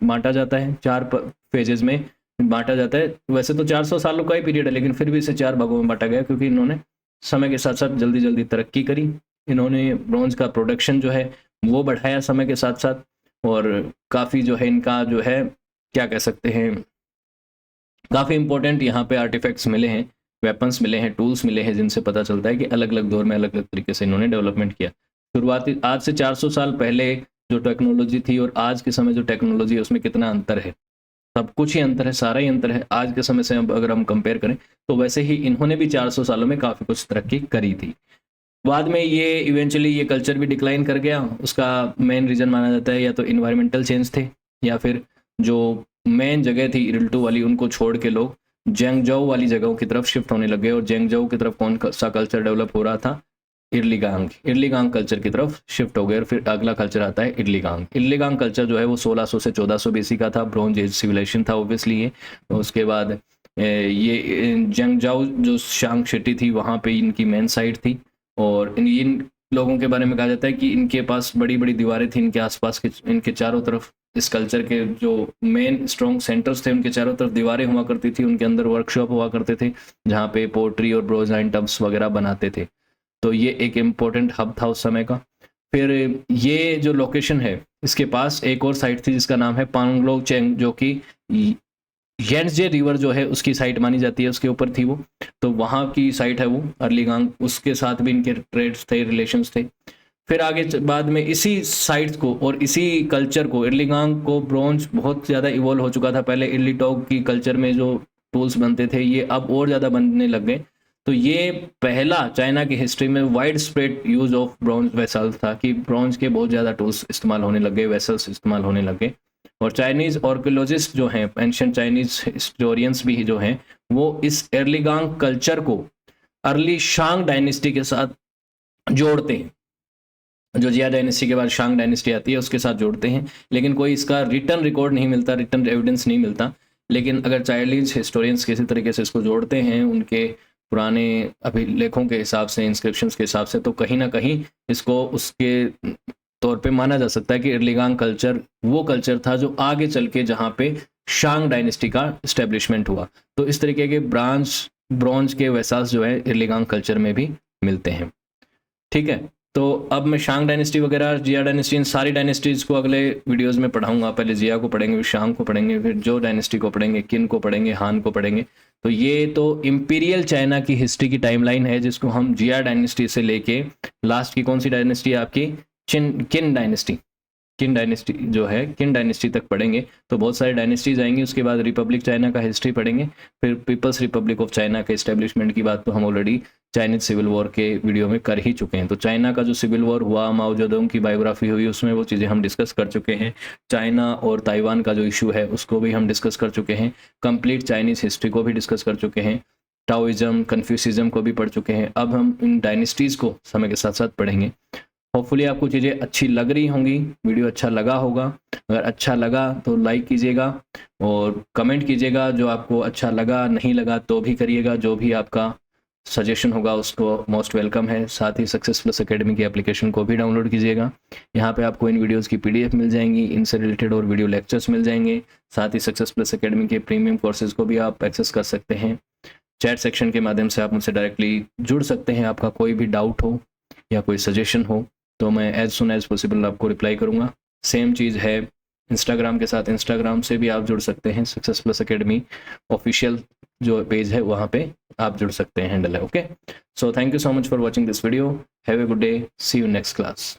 बांटा जाता है, 4 फेजेस में बांटा जाता है। वैसे तो 400 सालों का ही पीरियड है, लेकिन फिर भी इसे 4 भागों में बांटा गया, क्योंकि इन्होंने समय के साथ साथ जल्दी जल्दी तरक्की करी, इन्होंने ब्रॉन्ज का प्रोडक्शन जो है वो बढ़ाया समय के साथ साथ, और काफ़ी जो है इनका जो है क्या कह सकते हैं, काफ़ी इंपॉर्टेंट यहाँ पे आर्टिफैक्ट्स मिले हैं, वेपन्स मिले हैं, टूल्स मिले हैं, जिनसे पता चलता है कि अलग अलग दौर में अलग अलग तरीके से इन्होंने डेवलपमेंट किया। शुरुआती आज से 400 साल पहले जो टेक्नोलॉजी थी और आज के समय जो टेक्नोलॉजी है उसमें कितना अंतर है, सब कुछ ही अंतर है, सारा ही अंतर है। आज के समय से अगर हम कंपेयर करें तो वैसे ही इन्होंने भी 400 सालों में काफ़ी कुछ तरक्की करी थी। बाद में ये इवेंचुअली ये कल्चर भी डिक्लाइन कर गया। उसका मेन रीज़न माना जाता है या तो इन्वायरमेंटल चेंज थे, या फिर जो मेन जगह थी इरिल्टू वाली उनको छोड़ के लोग जेंगजोउ वाली जगहों की तरफ शिफ्ट होने लगे। और जेंगजोउ की तरफ कौन सा कल्चर डेवलप हो रहा था, इडलीगांग कल्चर की तरफ शिफ्ट हो गए। और फिर अगला कल्चर आता है इडलीगांग कल्चर जो है वो 1600 से 1400 बीसी का था, ब्रॉन्ज एज सिविलाइजेशन था ऑब्वियसली ये। उसके बाद ये जेंगजोउ जो शांग सिटी थी वहाँ पे इनकी मेन साइट थी, और इन लोगों के बारे में कहा जाता है कि इनके पास बड़ी बड़ी दीवारें थी इनके आसपास के, इनके चारों तरफ इस कल्चर के जो मेन स्ट्रॉन्ग सेंटर्स थे उनके चारों तरफ दीवारें हुआ करती थी, उनके अंदर वर्कशॉप हुआ करते थे जहाँ पे पोट्री और ब्रोंज आइटम्स वगैरह बनाते थे। तो ये एक इम्पोर्टेंट हब था उस समय का। फिर ये जो लोकेशन है इसके पास एक और साइट थी जिसका नाम है पांगलोग चेंग, जो कि येंसजे रिवर जो है उसकी साइट मानी जाती है, उसके ऊपर थी वो। तो वहाँ की साइट है वो अर्लीगांग, उसके साथ भी इनके ट्रेड्स थे, रिलेशंस थे। फिर आगे बाद में इसी साइट्स को और इसी कल्चर को, इर्लिगांग को ब्रॉन्ज बहुत ज़्यादा इवॉल्व हो चुका था। पहले इर्लिटॉग की कल्चर में जो टूल्स बनते थे ये अब और ज़्यादा बनने लग गए। तो ये पहला चाइना की हिस्ट्री में wide spread use of bronze vessels था कि ब्रॉन्ज के बहुत ज़्यादा टूल्स इस्तेमाल होने लग गए, वेसल्स इस्तेमाल होने लग गए। और चाइनीज़ आर्कियोलॉजिस्ट जो हैं, एंशिएंट चाइनीज़ हिस्टोरियंस भी जो हैं, वो इस एर्लीगांग कल्चर को अर्ली शांग डायनेस्टी के साथ जोड़ते हैं। जो जिया डायनेस्टी के बाद शांग डायनेस्टी आती है उसके साथ जोड़ते हैं, लेकिन कोई इसका रिटर्न रिकॉर्ड नहीं मिलता, रिटर्न एविडेंस नहीं मिलता। लेकिन अगर चाइनीज हिस्टोरियंस किसी तरीके से इसको जोड़ते हैं उनके पुराने अभिलेखों के हिसाब से, इंस्क्रिप्शंस के हिसाब से, तो कहीं ना कहीं इसको उसके तौर पे माना जा सकता है कि इर्लिगांग कल्चर वो कल्चर था जो आगे चल के जहाँ पे शांग डायनेस्टी का इस्टेब्लिशमेंट हुआ। तो इस तरीके के ब्रॉन्ज के वेसल्स जो है इर्लिगांग कल्चर में भी मिलते हैं। ठीक है, तो अब मैं शांग डायनेस्टी वगैरह, जिया डायनेस्टी, इन सारी डायनेस्टीज को अगले वीडियोस में पढ़ाऊंगा। पहले जिया को पढ़ेंगे, फिर शांग को पढ़ेंगे, फिर जो डायनेस्टी को पढ़ेंगे, किन को पढ़ेंगे, हान को पढ़ेंगे। तो ये तो इंपीरियल चाइना की हिस्ट्री की टाइमलाइन है जिसको हम जिया डायनेस्टी से लेके लास्ट की कौन सी डायनेस्टी है आपकी, किन डायनेस्टी जो है, किन डायनेस्टी तक पढ़ेंगे। तो बहुत सारी डायनेस्टीज आएंगी। उसके बाद रिपब्लिक चाइना का हिस्ट्री पढ़ेंगे, फिर पीपल्स रिपब्लिक ऑफ चाइना के इस्टेब्लिशमेंट की बात तो हम ऑलरेडी चाइनीज सिविल वॉर के वीडियो में कर ही चुके हैं। तो चाइना का जो सिविल वॉर हुआ, माओ जेडोंग की बायोग्राफी हुई, उसमें वो चीज़ें हम डिस्कस कर चुके हैं। चाइना और ताइवान का जो इशू है उसको भी हम डिस्कस कर चुके हैं। कंप्लीट चाइनीज हिस्ट्री को भी डिस्कस कर चुके हैं। टाओइज्म, कन्फ्यूसिज्म को भी पढ़ चुके हैं। अब हम इन डायनेस्टीज़ को समय के साथ साथ पढ़ेंगे। होपफुली आपको चीज़ें अच्छी लग रही होंगी, वीडियो अच्छा लगा होगा। अगर अच्छा लगा तो लाइक कीजिएगा और कमेंट कीजिएगा, जो आपको अच्छा लगा, नहीं लगा तो भी करिएगा। जो भी आपका सजेशन होगा उसको मोस्ट वेलकम है। साथ ही सक्सेस प्लस एकेडमी की एप्लीकेशन को भी डाउनलोड कीजिएगा। यहाँ पे आपको इन वीडियोस की PDF मिल जाएंगी, इनसे रिलेटेड और वीडियो लेक्चर्स मिल जाएंगे। साथ ही सक्सेस प्लस एकेडमी के प्रीमियम कोर्सेज को भी आप एक्सेस कर सकते हैं। चैट सेक्शन के माध्यम से आप मुझसे डायरेक्टली जुड़ सकते हैं। आपका कोई भी डाउट हो या कोई सजेशन हो तो मैं एज सुन एज पॉसिबल आपको रिप्लाई करूँगा। सेम चीज़ है इंस्टाग्राम के साथ, इंस्टाग्राम से भी आप जुड़ सकते हैं। सक्सेस प्लस एकेडमी ऑफिशियल जो पेज है वहाँ पे आप जुड़ सकते हैं, हैंडल है। Okay, so thank you so much for watching this video. Have a good day, see you next class.